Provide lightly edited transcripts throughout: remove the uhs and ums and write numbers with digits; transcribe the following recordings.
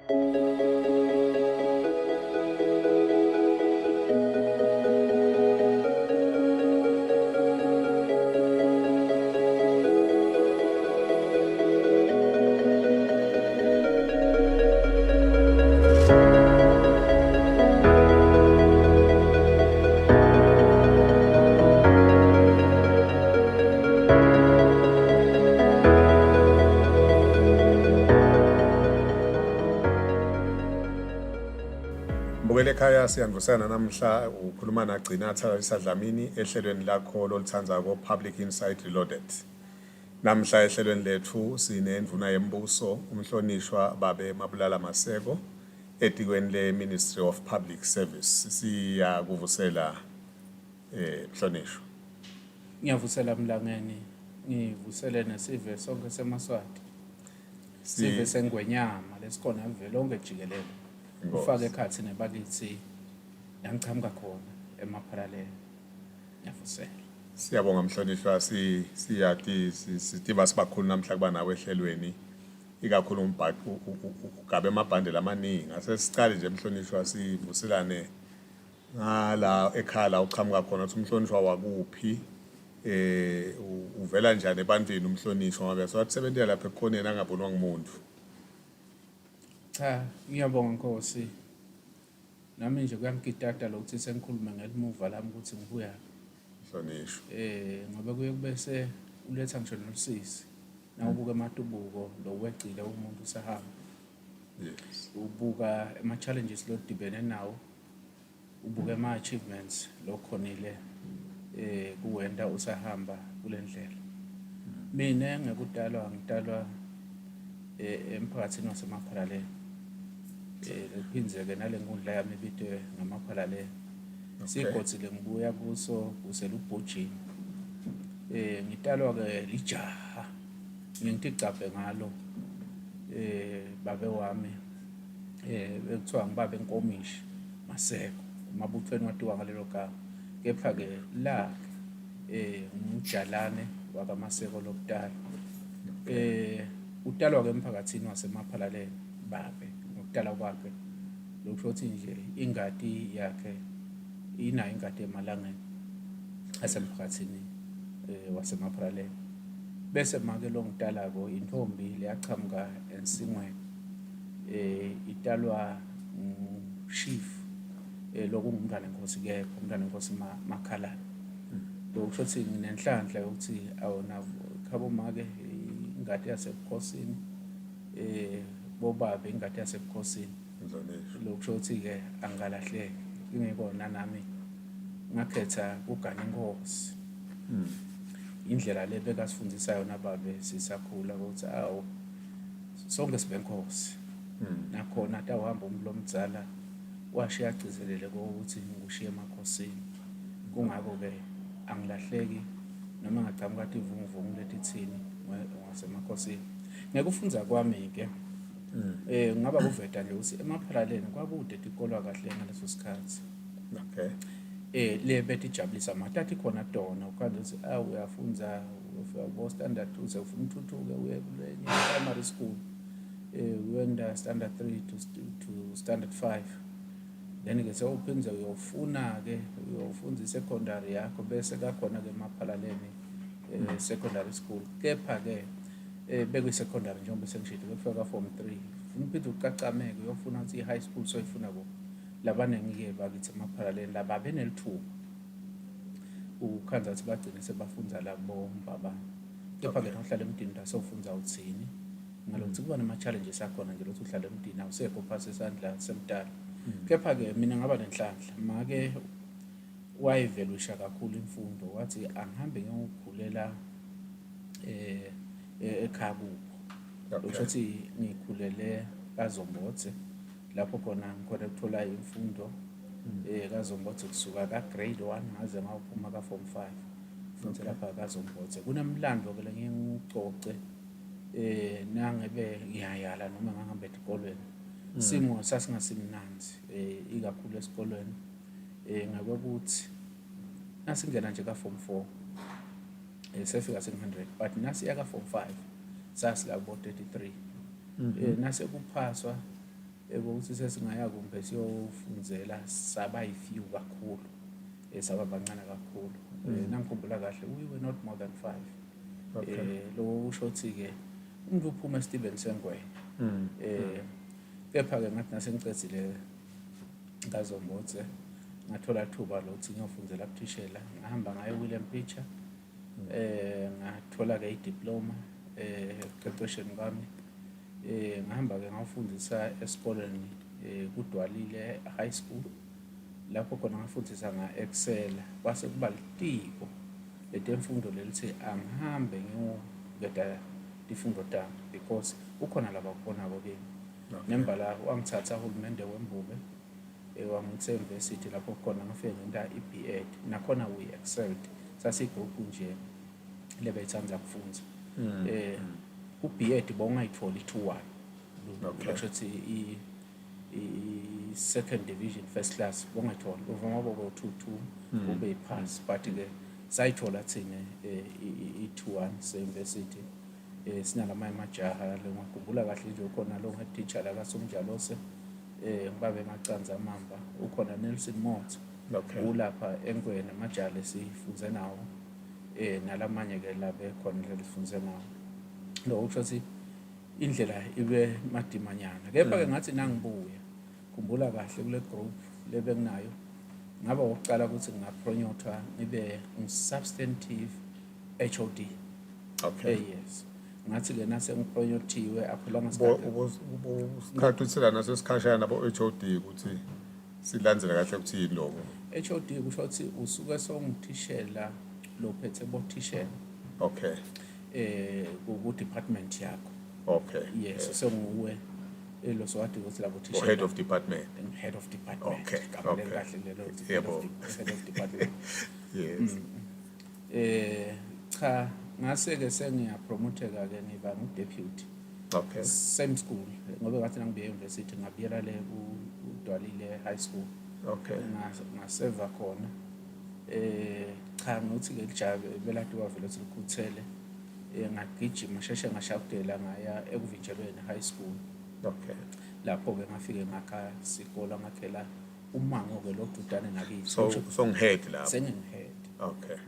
Mbukele ekhaya siyangusana namhla ukhuluma nagcina Thabisa Dlamini ehlelweni lakho lolithandzako Public Insight Reloaded. Namhla ehlelweni lethu sinendvuna yembuso umhlonishwa babe Mabulala Maseko etikweni le Ministry of Public Service. Siyakuvusela mhlonishwa. Ngiyavusela Mlangeni, ngivusele nesive sonke seMaswati. Sive sengwenyama lesikhona vele lonke jikelele. Ufake ekhathi nebakithi yangichamuka khona eMaphalale. Ngiyavusela. Siyabonga mhlonishwa siyati sitiva sibakhulu namhla kuba nawe ehlelweni ikakhulu umbhaqo ugabe amabhandle amaningi asesiqali nje mhlonishwa sivuselane ngala ekhala uchamuka khona uthi umhlonishwa wakuphi uvela njani ebantwini umhlonishwa ngoba siwatsebenza lapha ekhoneni angabonwa ngumuntu. Cha, ngiyabonga Nkosi. Nami nje kuyangitata lokuthi sengikhuluma ngelimuva lami ukuthi ngibuya. Mhlonishwa. Ngoba kuye kubese uletha ngisho noSisi. Nawubuka amatubuko lo wegcile umuntu usahamba. Yes. Ubuka ama challenges lo dibene nawo. Ubuka ama achievements lo khonile kuwenda usahamba kulendlela. Mina ngekudalwa ngidalwa emphakathini waseMaphalale. Lephindze-ke nale nkundla yami ebitwe ngaMaphalale. Sigodzile ngibuya kuso kusela ubhojini. Ngidalwa-ke lijaha. Ngithi gcabe ngalo babe wami bekuthiwa ngibaba enkomishi Maseko. Mabuthweni watiwa ngalelo gama. Kepha-ke la ngumjalane wakaMaseko lokudala. Udalwa-ke emphakathini waseMaphalale babe ngokudala kwakhe. Lokusho ukuthi nje ingadi yakhe inayo ingadi emalangeni asemphakathini waseMaphalale. Bese make lo ngidala-ko intombi leyachamuka eNsingweni idalwa Chief lokungumntwana enkosi kepha umntwana enkosi Makhalane. Lokusho ukuthi nginenhlanhla yokuthi awona khabo make ingadi yasebukhosini bobaba ingadi yasebukhosini. Lokusho ukuthi-ke angalahleki ingekona nami ngakhetha ukugana inkosi. Indlela le bekasifundisa yona babe sisakhula ukuthi awu sonke sibe inkosi. Nakhona atawuhamba umlo omdzala washiya agcizelele ukuthi ngushiye emakhosini. Kungako-ke angilahleki noma ngachamuka kathi ivunguvungu letithini wasemakhosini. Ngekufunza kwami-ke ngaba kuveta nje ukuthi eMaphalaleni kwakude tikolwa kahle ngaleso sikhathi. Okay. Le betijabulisa matati khona dona ukwazi ukuthi uyafunza ufika standard 2 sekufuna uthuthuke uye kule primary school wenda standard 3 to standard 5. Then ke sewuphindze uyofuna-ke uyofunda secondary yakho bese kakhona-ke eMaphalaleni secondary school. Kepha-ke bekwi-secondary njengoba sengishilo bekufika form 3 funa uphinde uqaqameke uyofuna ukuthi i-high school soyifuna ko labanengi-ke bakithi eMaphalaleni laba benelithuba ukhanza ukuthi bagcine sebafunza labo mbaba. Kepha-ke nawuhlala emdini sewufunza uthini ngalokuthi kuba nama-challenges akhona nje lokuthi uhlala emdini awusekho phasi esandla semdala. Kepha-ke mina ngaba nenhlanhla make wayivelusha kakhulu imfundo wathi angihambe ngiyokukhulela eKhabuko. Lokusho ukuthi ngikhulele kaZombotse lapho khona ngikhona ukuthola imfundo kaZombotse kusuka ka-grade 1 ngaze ngaphuma ka-form 5 futhi lapha kaZombotse. Kunemlando-ke le ngiyucoce nangebe ngiyayala noma ngangihamba esikolweni. Simo sasingasimnanzi ikakhulu esikolweni ngakokuthi nasingena nje ka-form 4 sefika sing-100 but nasiya ka-form 5 sasilabo 33. Nase kuphaswa ukuthi sesingaya kumbe siyofundzela saba few kakhulu saba bancane kakhulu nangikhumbula kahle we were not more than 5 lo usho ukuthi ke umuntu uphuma Stephen Sengwe kepha ke ngathi nasengicedzile ngazombotse ngathola thuba lokuthi ngiyofundzela ubuthishela ngahamba ngaye William Pitcher ngathola ke idiploma eqeqeshweni kwami ngahamba ke ngafundisa esikoleni kuDwalile High School lapho khona ngafundisa nga-Excel kwase kuba litiko letemfundo lelithi angihambe ngiyogeda ifundo tami because ukhona laba kubonako kimi nembala wangithatha uhulumende wembube wangitse university lapho khona ngafike ngenta i-B.Ed nakhona we excelled sasigroup nje lebethanza kufundza ku-B.Ed bongayithola i-2-1 kusho ukuthi i-second division first class bongayithola uvuma bobo 2-2 ube i-pass but ke sayithola thina i-2-1 se-university sinalamanye amajaha ngakhumbula kahle nje ukhona lo head teacher la kaSomjalose ngibabe macanza amamba ukhona Nelson Mott ulapha eNgwenya amajale sifunze nawo nalamanye ke labe khona lelifunze nawo lo usho ukuthi indlela ibe madimanyana kepha ke ngathi nangibuya khumbula kahle kule group lebe nginayo ngaba ukucala ukuthi ngingapronyotha ngibe substantive HOD yes ngathi ke nase ngipronyothiwe aphulanga usikhathi uthela nasesikhashana nabo HOD ukuthi silandzele kahle ukuthi yini lokho HOD kusho ukuthi usuke songithishela lo phethe bothishela ku department yakho yes senguwe lo swati ukuthi labo thishela head of department kahle lelo head of department yes cha ngase ke sengiyapromoteka ke ngiba ngu-deputy same school ngoba ngathi nangibuye university ngabuyela le kuDwalile High School ngaseva khona cha ngokuthi ke lijabe belade wavela ukuthi likhuthele ngagijima sheshe ngashakudela ngaya ekuvinjelweni high school lapho ke ngafike ngakha sikolo ngakhela umango ke lokududane nakithi so ngihead lapho sengihead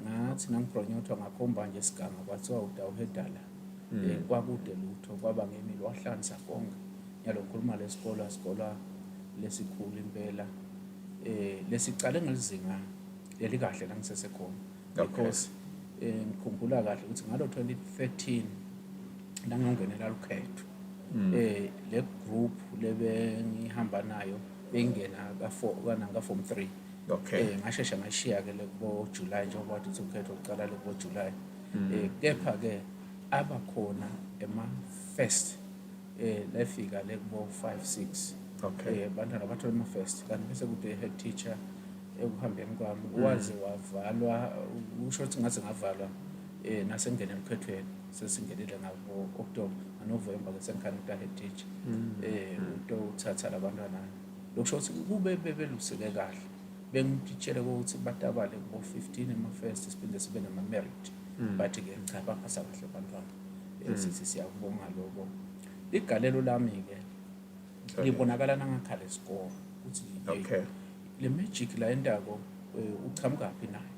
ngathi nangipronyotha ngakhomba nje isigama kwathiwa udawuhedala kwakude lutho kwaba ngemili wahlanza konke nyalo ngikhuluma lesikolo lesikhulu impela lesicale ngelizinga elikahle la ngisesekhona because ngikhumbula kahle ukuthi ngalo 2013 la ngongenela lukhetho le group lebe ngihamba nayo bengena ka form 3 ngashesha ngashiya ke lekubo July njengoba wathi ukhetho uqala lekubo July kepha ke abakhona ema first lefika lekubo 5-6 bantwana bathola ama first kanti bese kude head teacher ekuhambeni kwami waze wavalwa usho ukuthi ngaze ngavalwa nasengene elukhethweni sesingenile ngabo October November ke sengikhaneta head teacher into uthatha labantwana lokusho ukuthi kube bebeluseke kahle bengitshele ukuthi batabale ngo 15 ema first siphinde sibe nama merit but ke cha baphasa kahle abantwana sithi siyakubonga lokho igalelo lami ke libonakala nangakhale score ukuthi le magic la endako uchamukaphi nayo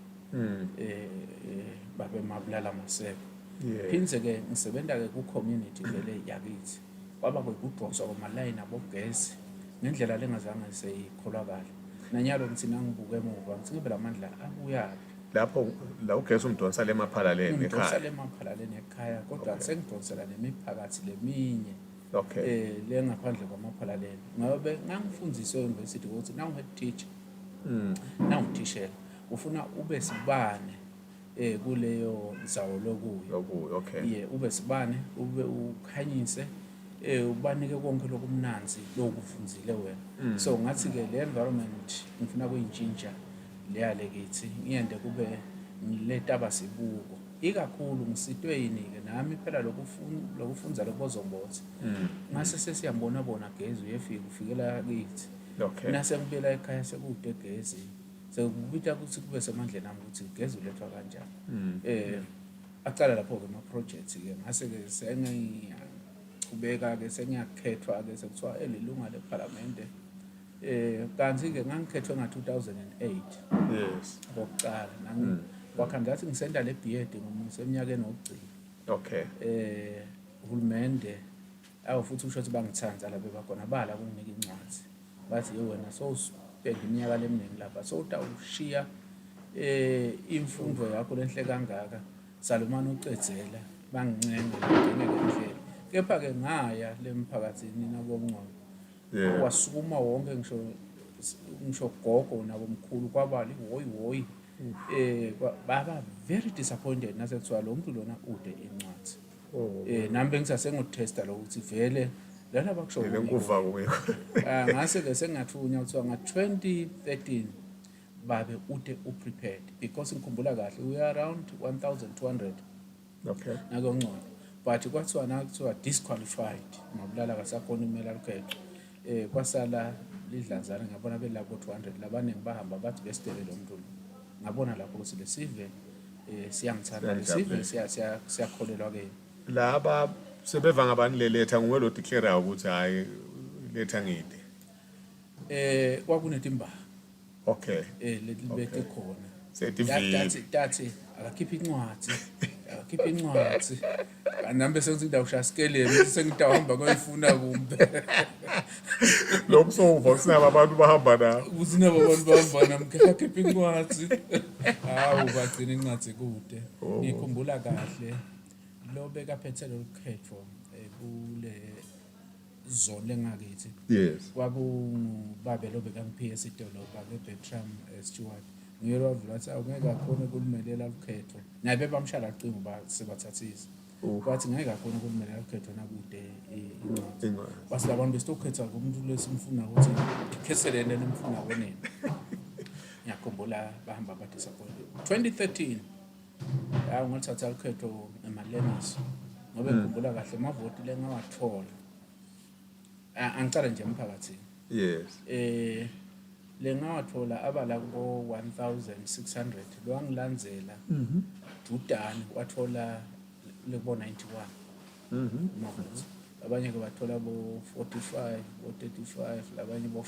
babe mabulala maseko phinze ke ngisebenza ke ku community vele yakithi kwaba kudroswa kwamaline abogesi ngendlela lengazange seyikholakala nanyalo ngithi nangibuke emuva ngithi ngibe lamandla abuyapi lapho la ugesi umdonsa lemaphalaleni ekhaya umdonsa lemaphalaleni ekhaya kodwa sengidonsela nemiphakathi leminye lengaphandle kwamaphalaleni ngobe ngangifundiswe e-university ukuthi now head teacher nawuthishela ufuna ube sibane kuleyo nzawo lokuyo ube sibane ube ukhanyise ubanike konke lokumnanzi lokufunzile wena so ngathi ke le environment ngifuna kuyintshintsha leyale kithi ngiyende kube ngiletaba sibuko ikakhulu ngisitwe yini ke nami phela lokufunza lokuzombotha ngase sesiyambona bona gezi uyefika ufikela kithi nase ngibela ekhaya sekude gezi sekubita ukuthi kube semandleni nami ukuthi gezi ulethwa kanjani aqala lapho ke ama projects ke ngase ke sesiqhubeka-ke sengiyakhethwa-ke sekuthiwa elilunga lephalamende. Kanti-ke ngangikhethwe nga-2008 Yes. kokucala kwakha ngathi ngisenda le B.Ed ngiseminyakeni wokugcina. Okay. Uhulumende futhi usho ukuthi bangithanza la bebakhona bala kunginika incwadi bathi wena sowuspenda iminyaka leminingi lapha sowutawushiya imfundo yakho lenhle kangaka salomane uqedzela bangincenga ngingeke indlela. Kepha-ke ngaya lemphakathini nabomncane wasukuma wonke ngisho gogo nabo mkhulu kwabali hoyi baba very disappointed nasekuthiwa lo muntu lona ude incwadi. Nami bengisasengutesta lokuthi vele lana bakusho Lenkuva kuyo. ngase-ke sengathunya kuthiwa nga-2013 babe ude uprepared because ngikhumbula kahle we are around 1200 Okay. nakongcono but kwathiwa nakuthiwa disqualified mabulala kasakhona umela lukhetho. Kwasala lidlanzana ngabona belabo 200 labaningi bahamba bathi besitele lo muntu ngabona lapho ukuthi lesive siyangithanda lesive siyakholelwa ke Laba sebeva ngabani le letter nguwe lo declare ukuthi hayi letter ngide. Kwakunetimba Okay. lebete khona Certificate. dathi akakhipha incwadi nami bese ngithi ngidawusha skelele sengidawuhamba ngoyifuna kumbe Lokho sowuva sinaba abantu bahamba na. uzinabo abantu bahamba nami ngikhipha incwadi bagcina incwadi kude. Ngikhumbula kahle lo bekaphethe lo khetho kule zone lengakithi. Yes. Kwakubabe lo bekamphia esidolobha beBertram Stewart. Ngiyelo wavula athi awungeke akhona ukulimelela ukhetho. Nabe bamshala aqinga ba sebathathisa. Kwathi ngeke akhona ukulimelela ukhetho nakude incwadi. Basilabantu besitokhetha kumuntu lesimfuna ukuthi ikheselene lemfuna wonena. Ngiyakhumbula bahamba ba disappointed. 2013 ngalithatha ukhetho eMalenas ngoba ngikhumbula kahle amavoti lengawathola. Angicala nje emphakathini. Yes. Lengawathola abala ko 1600 lo angilandzela Judani wathola lebo 91 amavoti. Abanye ke bathola bo 45 bo 35 labanye bo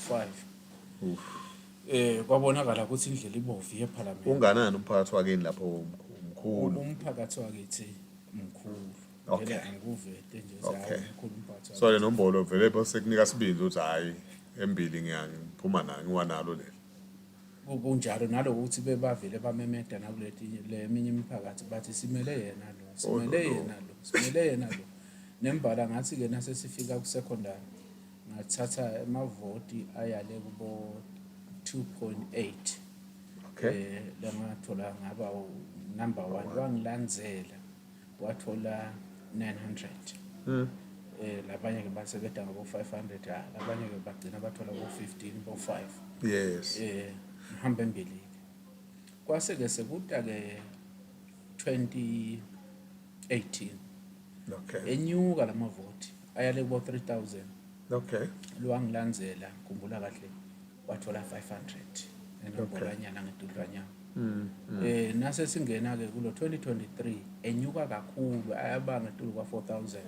5. Kwabonakala ukuthi indlela ibovu yeParliament. Unganani umphakathi wakini lapho umkhulu? Umphakathi wakithi mkhulu. Okay. Angikuvete nje umkhulu umphakathi. So le nombolo vele bese kunika sibili uthi hayi embili ngiyaphuma na ngiwanalo leli. Kunjalo naloko ukuthi bebavele bamemeda nakulethi leminye imiphakathi bathi simele yena lo nembala ngathi ke nase sifika ku secondary ngathatha amavoti ayale kubo 2.8. Okay. Langathola ngaba number 1 wangilandzela wathola 900. Labanye ke basebeda ngabo 500 labanye ke bagcina bathola bo 15 bo 5. Yes. Ngihamba embili kwase ke sekuta ke 2018 Okay. enyuka lamavoti ayale kubo 3000. Okay. Lo wangilandzela khumbula kahle wathola 500 enobholanyana ngedudlwanyana. Nase singena ke kulo 2023 enyuka kakhulu ayabanga etulo kwa 4000.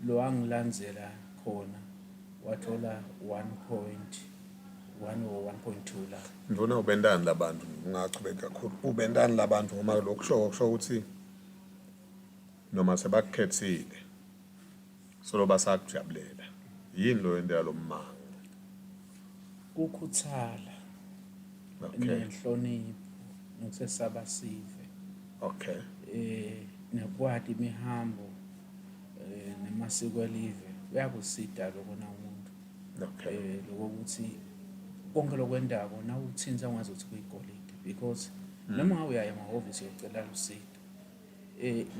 Lo wangilandzela khona wathola 1.1 or 1.2 la. Ngibona ubendani labantu ungachubeka kakhulu. Ubendani labantu ngoba lokusho ukuthi noma sebakukhethile solo basakujabulela. Yini lo endela lo mmango? Ukukhuthala Okay. nenhlonipho nokusesaba sive. Okay. Nekwadi imihambo nemasiko elive uyakusida lokho na umuntu. Okay. Lokuthi konke lokwendako na uthinta ngazi ukuthi kuyigolide because noma uyaya emahhovisi yocela usizo.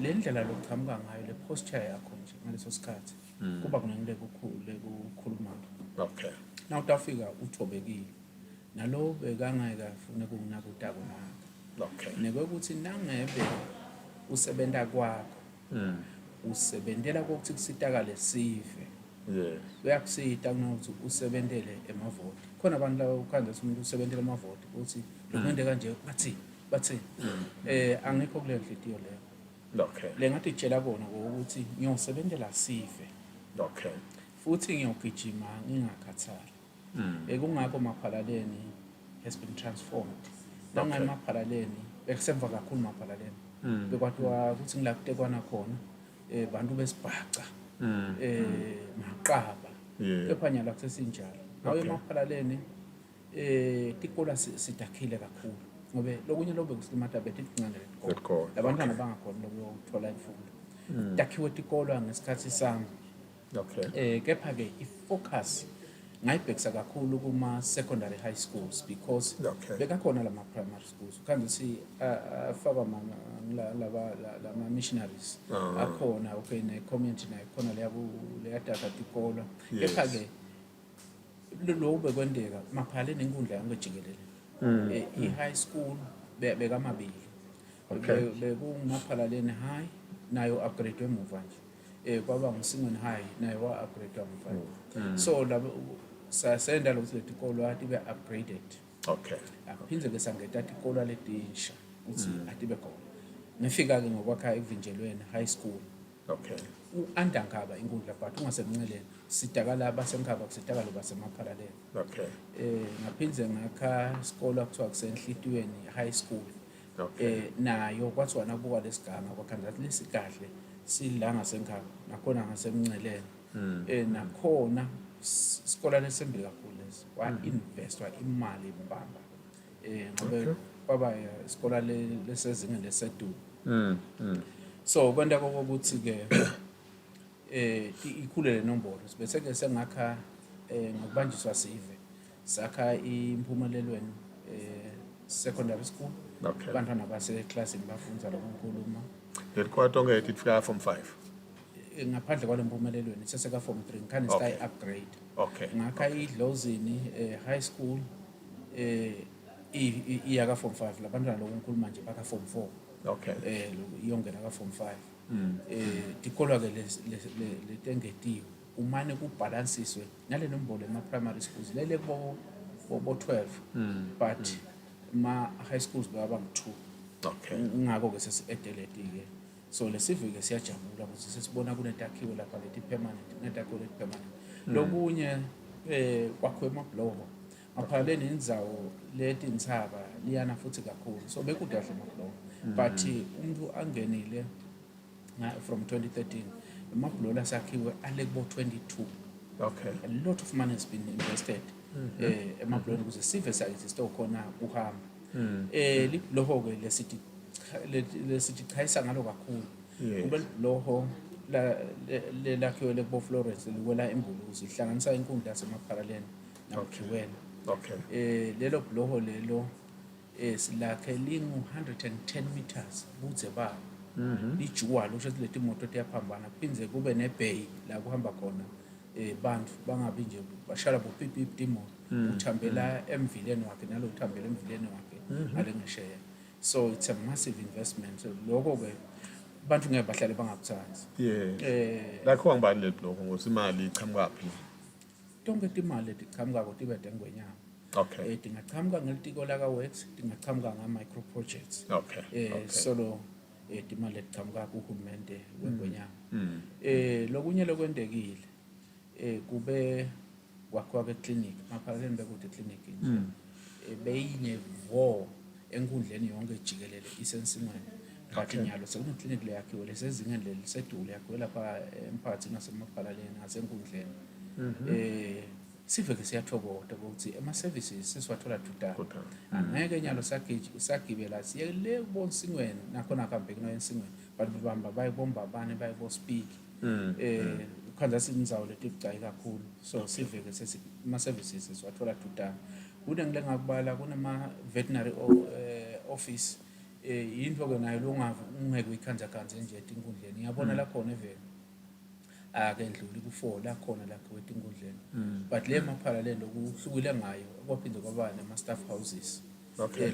Le ndlela lokuchamuka ngayo le posture yakho nje ngaleso sikhathi kuba kunengileke ukukhuluma. Okay. Na utafika uthobekile nalo bekangeke afune kunakutako nakho. Okay. Nekokuthi nangebe usebenta kwakho usebentela ukuthi kusitakale sive. Yes. Uyakusita kunokuthi usebentele emavoti. Khona abantu la ukhanda umuntu usebentela emavoti ukuthi lokwende kanje bathi angikho kule nhliziyo leyo. Okay. Le ngathi tshela kona ukuthi ngiyosebenzela sive Okay. futhi ngiyogijima ngingakhathali. Kungakho Maphalaleni has been transformed. Nangaye Maphalaleni bekusemva kakhulu Maphalaleni. Bekwathiwa ukuthi ngila kutekwana khona bantu besibhaca maqaba. Kepha nyala kusesinjalo. Nawe Maphalaleni tikolo sidakhile kakhulu. Ngobe lokunye lobe kusilimata bethi kuncane letikolo. Labantwana bangakhona lokuthola imfundo. Dakhiwe tikolo ngesikhathi sami. Okay. Kepha ke ifocus ngayibhekisa kakhulu kuma secondary high schools because bekakhona lama primary schools kanti si afaka lama missionaries akhona okay ne community nayo khona leyadaka tikolo. Kepha ke lo bekwendeka Maphalaleni inkundla yangejikelele i-high school bekamabili bekunguMaphalaleni high nayo upgrade emuva nje kwaba nguSingweni high nayo wa upgrade emuva so labo sasenda lokho letikolo athi be upgraded. Okay. Aphindze ke sangeta tikolo letinsha uthi atibe khona ngifika ke ngokwakha evinjelweni high school. Okay. Andankaba inkundla but ungasemnceleni sidakala basenkhaba kusidakala baseMaphalaleni. Okay. Ngaphindze ngakha isikolo kuthiwa kusenhlitiyweni high school. Okay. Nayo kwathiwa nakubuka lesiganga kwakhanda lesikahle sila ngasenkhaba nakhona ngasemnceleni. Nakhona isikole lesembi kakhulu lesi wa investwa imali imbamba ngobe baba isikole lesezingeni lesedulu. So kwenda kokuthi ke ikhulele nombolo bese ke sengakha ngokubanjiswa sive sakha Impumelelweni secondary school. Abantwana base classini bafunda lokukhuluma Lekwatonge ethi fika form 5. Ngaphandle kwale Mpumelelweni seseka form 3 khani sky upgrade. Okay. Ngakha iDlozini high school iyaka form 5 labantwana lokukhuluma nje baka form 4. Okay. Iyongena ka form 5. Tikolo ke letengetiwe umane kubalansiswe nale nombolo ema primary schools lele bo 12 but ma high schools baba ngu2. Okay. Ngakho ke sesidelete ke so lesivike siyajabula ukuthi sesibona kunetakhiwo lapha leti permanent netakhiwo leti permanent. Lokunye kwakho emabloho Maphalaleni indzawo leti insaba liyana futhi kakhulu so bekudahle emabloho but umuntu angenile from 2013 emabloho lasakhiwe alekubo 22. Okay. A lot of money has been invested emabloho ukuze sive sayithi sitokhona uhamba. Libloho ke lesithi chayisa ngalo kakhulu. Kube libloho lakhiwe lekubo Florence likwela eMbuluzi ihlanganisa inkundla yaseMaphalaleni naKhiwela. Okay. Lelo bloho lelo silakhe lingu 110 meters budze ba. Lijuwa lo shothi leti moto tiyaphambana kuphinze kube nebay la kuhamba khona bantu bangabi nje bashala bo pipip demo uthambela emvileni wakhe nalo uthambela emvileni wakhe ngale ngesheya. So it's a massive investment. So lokho ke bantu ngeke bahlale bangakuthanzi. Lakho ngibani le blog ngosimali iqhamukapi? Tonke timali letiqhamuka tibe dengwenyama. Okay. Tingaqhamuka ngelitiko laka works tingaqhamuka nga micro projects. Okay. Solo timali letiqhamuka kuhulumende wengwenyama. Lokunye lokwendekile kube kwakhiwa ke-clinic Maphalaleni bekude clinic nje beyine vo enkundleni yonke jikelele isensimweni but nyalo sekune-clinic leyakhiwe lesezingeni lelisedulu yakhiwe lapha emphakathini naseMaphalaleni ngasenkundleni. Sive ke siyathokoza ukuthi ama-services sesiwathola tutana angeke nyalo sagibela siye le kuboNsingweni nakhona akuhambeki noyensingweni but bibamba bayibomba abane bayibo-speak khanza sinzawo leti bucayi kakhulu so sive ke ama-services sesiwathola tutana. Kunengile ngakubala kunama-veterinary office yinto ke nayo ungeke uyikhanza nje etinkundleni ngiyabona la khona eveni akendluli ku4 la khona la kwetinkundleni but le Maphalaleni lokuhlukile ngayo kwaphinde kwaba nama-staff houses.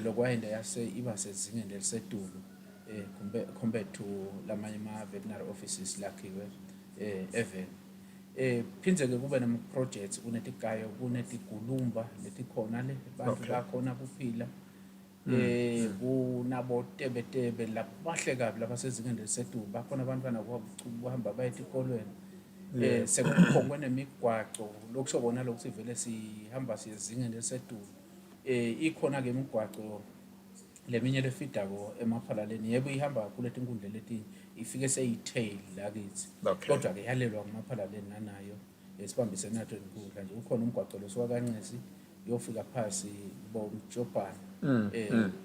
Lokwayenda yase iba sezingeni lelisedulu compared to lamanye ama-veterinary offices lakhiwe eveni. Phindze ke kube nama-projects kunetikayo kunetigulumba letikhona le bantu bakhona kuphila kunabo tebetebe lapho bahle kabi lapha sezingeni elisedulu bakhona abantwana kuhamba baye esikolweni sekukhona nemigwaco lokusho kona lokho sivele sihamba siyezingeni elisedulu ikhona ke imigwaco leminye lefidako emaphalaleni yebo ihamba kakhulu etinkundla leti ifike seyitail la kithi kodwa ke yalelwa ngomaphalaleni nanayo esibambise nathi inkundla nje ukhona umgwaco losuka kaNcesi yofika phasi bomjobhana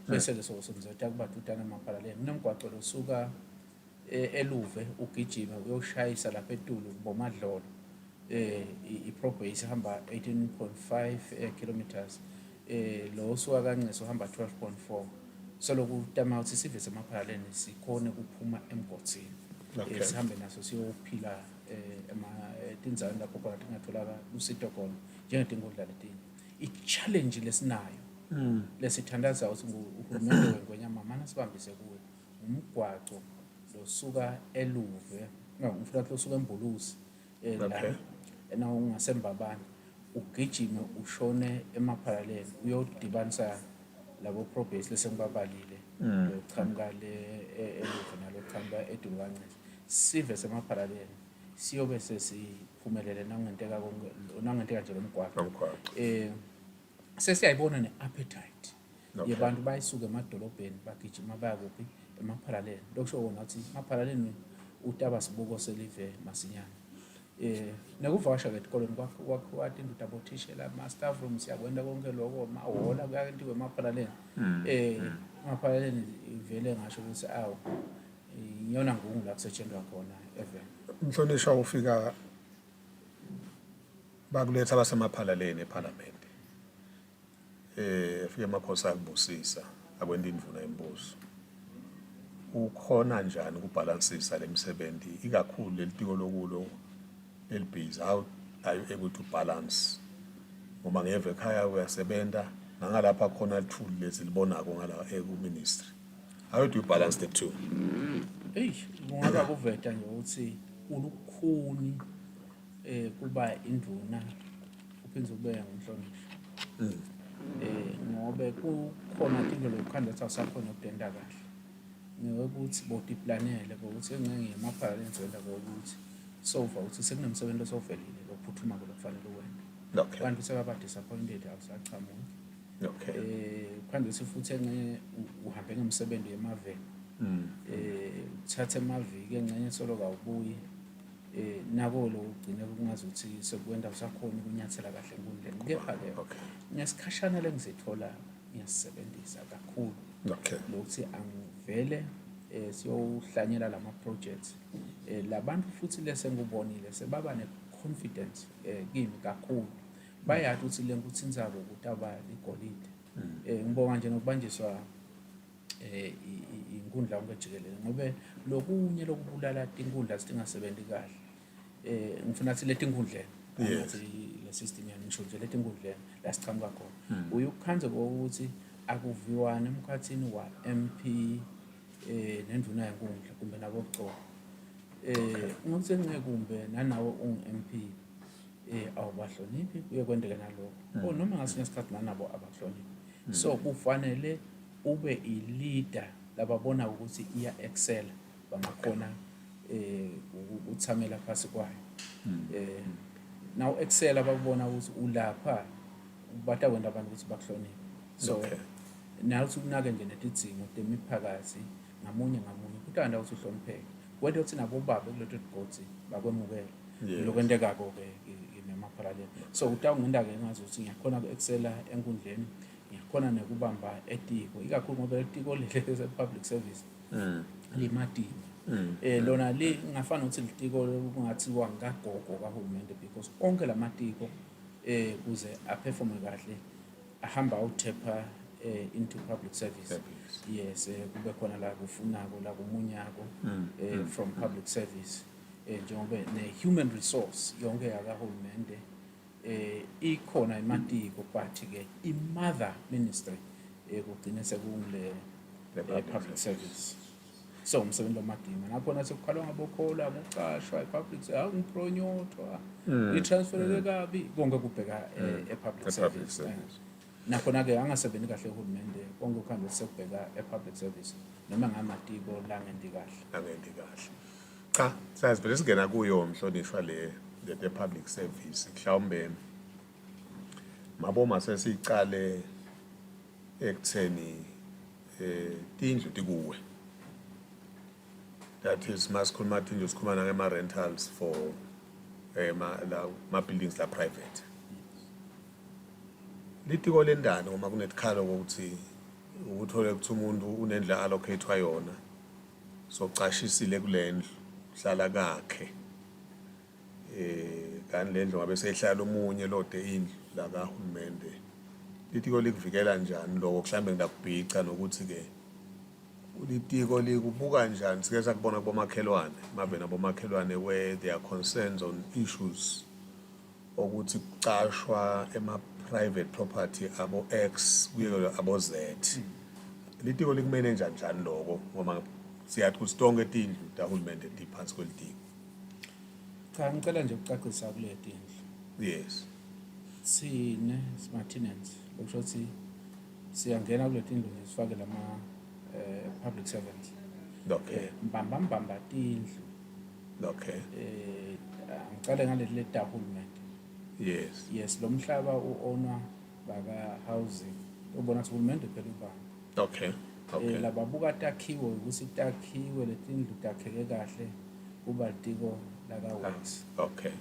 bese ke sokusenza kuba tutana emaphalaleni kunomgwaco losuka eluve ugijima uyoshayisa lapha eTulu bomadlolo iprobase ihamba 18.5 kilometers lo suka kaNcesi uhamba 12.4 so lokutama ukuthi sive semaphalaleni sikhone kuphuma emgotsini sihambe naso siyophila tindzani lapho khona tingatholaka usito khona njengetinkundla letinye i-challenge lesinayo lesithandaza ukuthi uhulumende weNgwenyama mana sibambise kuwe umgwaco losuka eluve ngifuna losuka eMbuluzi la ungasembabani ugijime ushone emaphalaleni uyodibanisa labo probase lesengibabalile lochamuka eluve nalochamuka eTulu kaNcesi sive semaphalaleni siyobe sesiphumelele nangenteka nje lomgwaqo sesiyayibona neappetite yebantu bayisuka emadolobheni bagijima baya kuphi emaphalaleni lokusho kona ukuthi emaphalaleni utaba sibuko selive masinyane nekuvakasha ke esikoleni kwakhiwa into abothishela ama staff room siyakwenda konke lokho mahola kuyakentiwe emaphalaleni emaphalaleni ivele ngasho ukuthi awu iyona ngungu la kusetshenzwa khona even Mhlonishwa ufika bakuletha abasemaphalaleni eParliament fike amaphosa akubusisa akwenda indvuna yembuso ukhona njani ukubalansisa lemisebenzi ikakhulu lelitiko lokulo elibhizi how are you able to balance ngoba ngeve ekhaya uyasebenza nangalapha khona tool lesilibonako ngala eku-ministry how do you balance the two kungaba kuveta nje ukuthi ulukhuni kuba induna uphindze ube ngumhlonishwa ngobe kukhona into lokukhandela usakhona ukudenda kahle ngokuthi bodiplanele ukuthi engeke emaphalaleni zenda ukuthi sofa ukuthi sekunomsebenzi osovelile lokuphuthuma kufanele uwena abantu sebaba disappointed awusachamuki khandela futhi engeke uhambe ngemsebenzi yemaveni thatha emaviki engcenye soloka ubuyi nako lo ugcine kungazi ukuthi sekwenda usakhona ukunyathela kahle enkundleni kepha ke ngesikhashana lengizithola ngiyasebenzisa kakhulu lokuthi angivele siyohlanyela lama projects labantu futhi lesengubonile sebaba ne confidence kimi kakhulu bayathi ukuthi lenkuthi inzabo ukutaba igolide ngibonga nje nokubanjiswa inkundla yonke jikelele ngobe lokunye lokubulala inkundla sitingasebenzi kahle ngifuna ukuthi leti inkundleni ukuthi le system yanisho nje leti inkundleni la sichamuka khona uyukhanze ukuthi akuviwana emkhathini wa MP nenduna yenkundla kumbe nabo Gcobo ngokuthi ngeke kumbe nanawo ungu-MP awubahloniphi kuye kwendeke nalokho noma ngasinye isikhathi nanabo abahloniphi so kufanele ube i-leader lababona ukuthi iya excel bangakhona ukuthamela phasi kwayo now excel ababona ukuthi ulapha bata kwenda abantu ukuthi bakuhloniphe so nawuthi unake nje netidzingo temiphakathi ngamunye kutanda ukuthi uhlonipheke kwento ukuthi nabo baba kuleto godi bakwemukela lokwendekako ke nemaphalaleni so utawungenda ke ngazi ukuthi ngiyakhona ukuexcela enkundleni ngiyakhona nekubamba etiko ikakhulu ngoba etiko lele public service limadini lona ngafana ukuthi litiko kungathiwa ngagogo kahulumende because onke lamatiko kuze aperforme kahle ahamba uthepha into public service yes kube khona la kufunako la kumunyako from public service njengoba ne-human resource yonke yakahulumende ikhona ematiko but ke i-mother ministry kugcine sekungile public service so umsebenzi wamadima nakhona sekukhalwa ngabokhola ukucashwa i-public service ngipronyotwa i-transfereke kabi konke kubheka e-public service nakhona-ke angasebenzi kahle uhulumende konke ukuhambe sekubheka e-public service noma ngamatiko langendi kahle. Angendi kahle. Cha, sazi vele singena kuyo mhlonishwa le public service mhlawumbe maboma sesicale ekutheni tindlu tikuwe. That is masikhuluma tindlu sikhuluma ngema rentals for ma buildings la private. Litiko lendalo uma kunetikhalo ukuthi uthole ukuthi umuntu unendla allocate yona socashisile kulendlu hlala kakhe kanti lendlu ngabe sehlala umunye lode indlu la kahulumende litiko likuvikela njani lokho mhlambe ngakubhica nokuthi ke litiko likubuka njani sike sakubona kubomakhelwane mavena bomakhelwane where there are concerns on issues ukuthi kucashwa private property abo X kuye abo Z litiko likumele njani lokho ngoba siyathi kusonke tindlu tahulumende diphansi kwelitiko. Cha ngicela nje ukucacisa kule tindlu. Yes. Sine smart tenants lokusho ukuthi siyangena kule tindlu sifake lama public servants. Okay. Mbamba tindlu. Okay. Ngicela ngaleli tahulumende. Yes lo mhlaba uowner baka housing ubona ukuthi uhulumende phela ubani. Okay. Lababuka takhiwe ukuthi takhiwe letindlu takheke kahle kuba litiko laka works. Okay.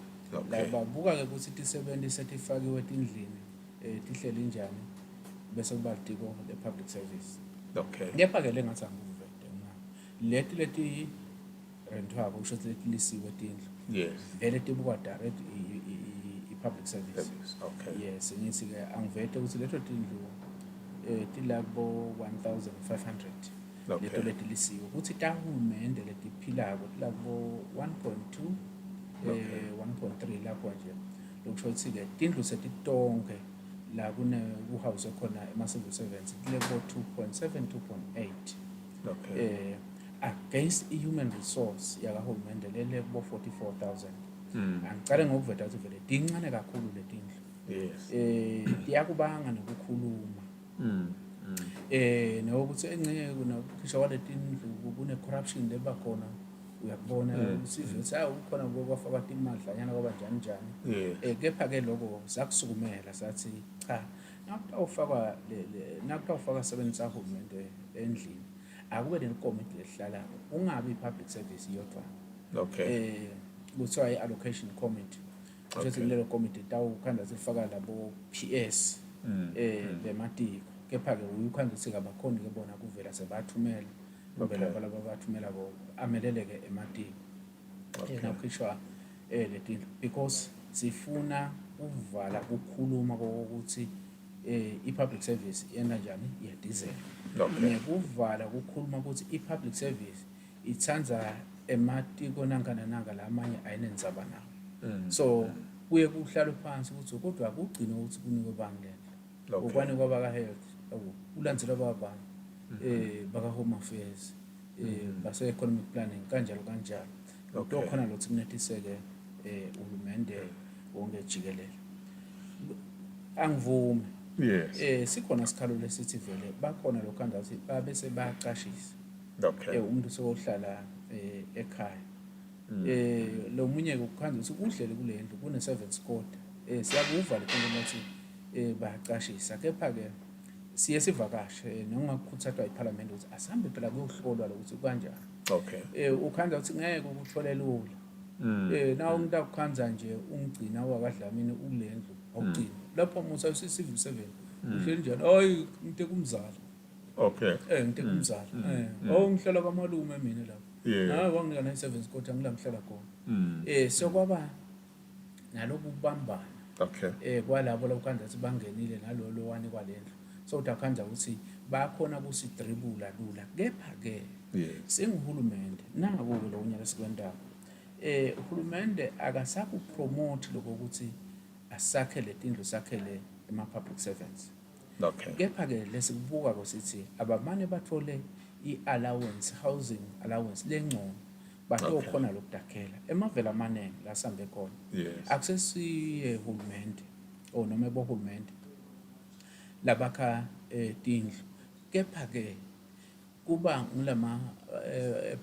Lababuka ke ukuthi tisebenti setifakiwe tindlini tihleli njani bese kuba litiko le public service. Okay. Kepha ke lengathi anguvete leti rentwako kusho ukuthi lisiwe tindlu. Yes. Vele tibuka direct public service. Okay. Yes, ngithi ke angivete ukuthi leto tindlu tilabo 1500 leto letilisiwe ukuthi tahulumende letiphilako tilabo 1.2 1.3 lapho nje lokusho ukuthi ke tindlu setitonke la kune uhouse khona ema-civil servants tilabo 2.7 2.8 okay. Against i-human resource yakahulumende lele kubo 44,000. Angicale ngokuveta ukuthi vele dincane kakhulu letindlu. Yes. Tiyakubanga nokukhuluma. Nokuthi encenye kunakhishwa kwaletindlu kune corruption leba khona uyakubona ukuthi ukhona kwafaka imadlanyana kwaba njani. Kepha ke lokho sakusukumela sathi cha nakutawufaka sebenzisa uhulumende endlini akube nekomiti lehlala ungabi public service yodwa. Okay. Kuthiwa i-allocation committee ukuthi lelo committee tawukhanda zifaka labo PS bematiko kepha ke uyikhanda ukuthi abakhona ke bona kuvela sebathumela kuvela laba bathumela ko ameleleke ematiko nakhishwa letindlu because sifuna uvala ukukhuluma ukuthi i-public service yena njani iyadizela. Nekuvala ukukhuluma ukuthi i-public service ithanza ematiko nanga lamanye ayinenzaba nawo. So kuye kuhlalwe phansi ukuthi kodwa akugcina ukuthi kunikwe bangela okwani kwabaka health ulandzela babani baka home affairs base economic planning kanjalo to khona lo kunetiseke uhulumende wonke jikelele angivumi. Yes. Sikhona sikhalo lesithi vele bakhona lo khanda ukuthi babese bayaqashisa. Okay. Umuntu sohlala ekhaya lo munye ukukhanda ukuthi uhlele kule ndlu kune servants code siyakuva lekhona ukuthi bayaqashisa kepha ke siye sivakashe noma kukhuthazwa iParliament ukuthi asambe phela kuyohlolwa ukuthi kanjani. Okay. Ukhanda ukuthi ngeke ukuthole lula. Na umuntu akukhanza nje ungcina wakadlamini kulendlu awugcina lapho musa civil servant uhleli njani hayi ngite kumzala. Okay. Ngite kumzala ngihlala kwamalume mina lapho wanginika na servants code ngihlala khona. Sokwaba naloku kubambana. Okay. Kwalabo lokukhanza sibangenile nalolo wani kwalendlu so utakhanza ukuthi bakhona kusidribula lula kepha ke singuhulumende nako lo nyaka sikwenda uhulumende akasakupromote lokho ukuthi asakhele tindlu sakhele ema-public servants. Okay. Kepha ke lesikubuka kosithi abamane bathole i-allowance housing allowance lengcono batokhona lokudakhela emavela amaningi lasambe khona. Yes. Akusesiye hulumende noma ebohulumende labakha tindlu. Kepha ke kuba ngulama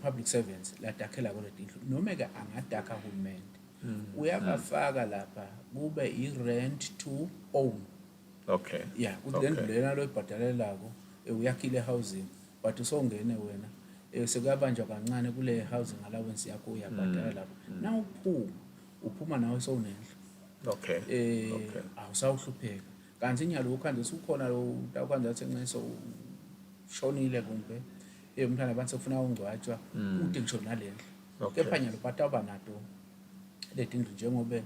public servants ladakhela kule tindlu noma ke angadakha uhulumende uyabafaka lapha kube i-rent to own. Okay. Yeah, ukuthi le ndlu lena loyibhadalelako uyakhile housing but usongene wena sekuyabanjwa kancane kule housing allowance yakho uyabhadala lapho. Na uphuma nawe sowunendlu. Okay. Awusawuhlupheka. Kanti inyalo ukhanda usukhona lo ukhanda athenxiso shonile kumbe umntana abantu sefuna ungcwatshwa ude ngisho nalendlu. Kepha nyalo bataba nato letindlu njengobe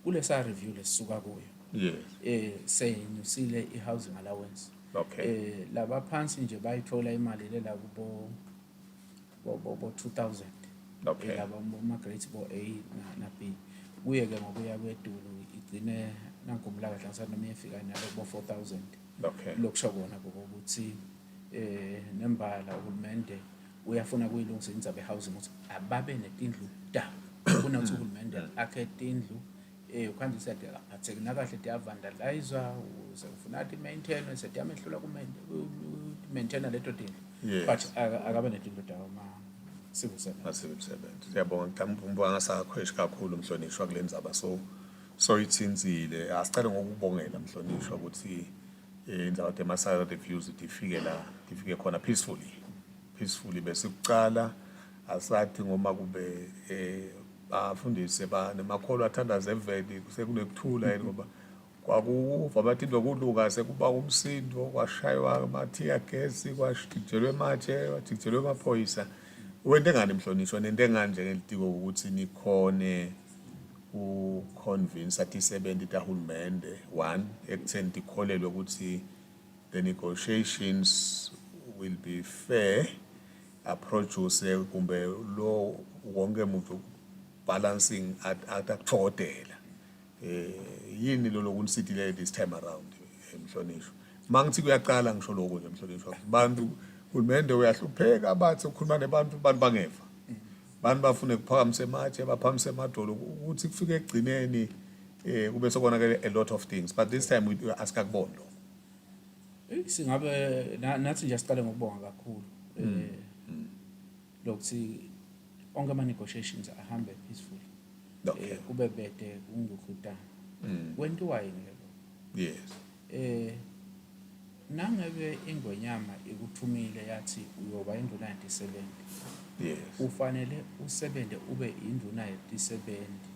kulesa review lesisuka kuyo. Yes. Seyinyusile i-housing allowance. Okay. Laba phansi nje bayithola imali lela kubo 2000. Okay. Laba ma grades bo A na B. Kuye ke ngokuya kwedulu igcine nankumla kahle ngisana efika nalo bo 4000. Okay. Lokusho kona ukuthi nembala uhulumende uyafuna kuyilungisa indaba housing ukuthi ababe netindlu da kunokuthi uhulumende akhe tindlu ukhanda isethe aphatheke nakahle tiyavandalizwa usefuna athi maintenance setiyamehlula ku maintain leto tindlu but akabe netindlu da uma sivusebenza. Siyabonga mthambumbo angasakhweshi kakhulu Mhlonishwa kule ndzaba so ithinzile. Asicela ngokubongela Mhlonishwa ukuthi indaba demasaka reviews ifike khona peacefully bese kucala asathi ngoma kube bafundise banemakholwa athandaza eveli sekunekuthula yini ngoba kwakuva bathi into kudluka sekuba umsindo kwashaywa amathiya gesi kwashijelwe matshe kwajijelwe amaphoyisa. Wente ngani Mhlonishwa nente ngani njengelitiko ukuthi nikhone uconvince athi isebenti tahulumende one ekutheni tikholelwe ukuthi the negotiations will be fair approach use kumbe lo wonke umuntu balancing atakuthodela yini lo lokunisithile this time around Mhlonishwa. Mangithi kuyaqala ngisho lokho nje Mhlonishwa bantu uhulumende uyahlupheka abathi ukukhuluma nebantu bangeva bantu bafune kuphakamise ematshe baphakamise emadolo ukuthi kufike egcineni kube sokonakele a lot of things but this time we ask akubona lo singabe nathi nje siqale ngokubonga kakhulu lokuthi onke ama negotiations ahambe peacefully. Kube bede kungukhutana kwentiwa yini lelo. Yes. Nangabe ingonyama ikuthumile yathi uyoba induna yetisebenzi. Yes. Ufanele usebenze ube induna yetisebenzi.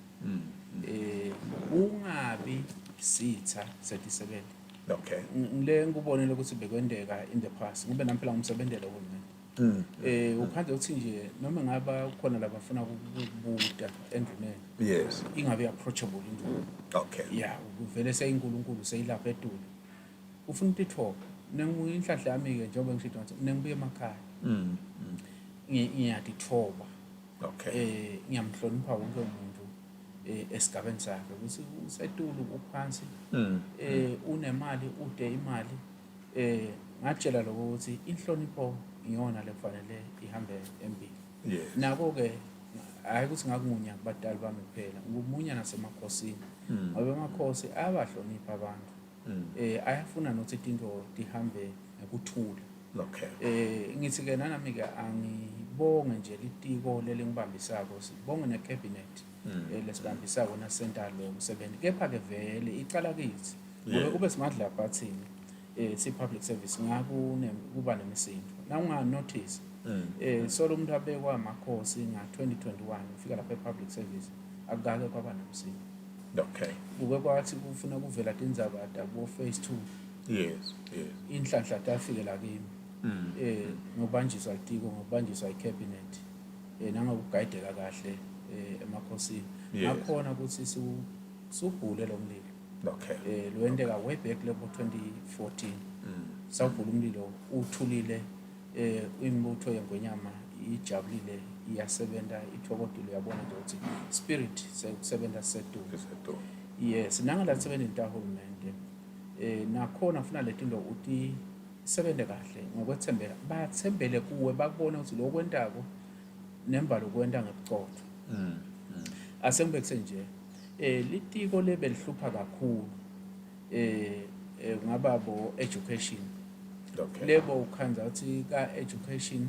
Ungabi sitha setisebenzi. Okay. Ngile ngubonile ukuthi bekwendeka in the past kube namphela ngumsebenzele uhulumende. Ukhanda uthi nje noma ngaba khona labafuna ukubuta enduneni. Yes. Ingabe approachable induna. Okay. Yeah, uvele seyinkulunkulu seyilapha edulu. Ufuna ithoba nenginhlahla yami ke njengoba ngisho ukuthi nengibuye emakhaya. Ngiyathi thoba. Okay. Ngiyamhlonipha wonke umuntu esigabeni sakhe ukuthi usetulu uphansi unemali ude imali ngatshela lokho ukuthi inhlonipho iyona lekufanele ihambe empini. Yes. Nako ke hayi ukuthi ngakungunya kubadala bami kuphela ngumunya nasemakhosini ngoba amakhosi abahlonipha abantu. Ayafuna nokuthi into tihambe ngokuthula. Okay. Ngithi ke nami ke angibonge nje litiko lelingibambisako sibonge ne cabinet lesibambisako na center lo umsebenzi kepha ke vele icala kithi ngoba kube simadla phathini si public service kuba nemisindo na unga notice solo umuntu abekwa amakhosi nga 2021 ufika lapha public service akukake kwaba nemisindo. Okay. Kube kwathi kufuna kuvela tindzaba dabo phase 2. Yes. Inhlanhla tafike la kimi. Ngobanjiswa litiko ngobanjiswa icabinet. Nangokuguideka kahle emakhosini. Ngakhona ukuthi subhule lo mlilo. Okay. Lwendeka way back level 2014. Sawubhula umlilo uthulile imbutho yengonyama ijabulile iyasebenza ithokodile uyabona nje ukuthi spirit sekusebenza sedulo. Yes, nangala sebenza into kahulumende. Nakhona ufuna letinto uthi sebenze kahle ngokwethembeka bathembele kuwe bakubona ukuthi lokwentako nembalo kwenta ngebucotho. Asengibekuse nje litiko lebe lihlupha kakhulu kungaba bo education Okay. lebo ukhanza ukuthi ka education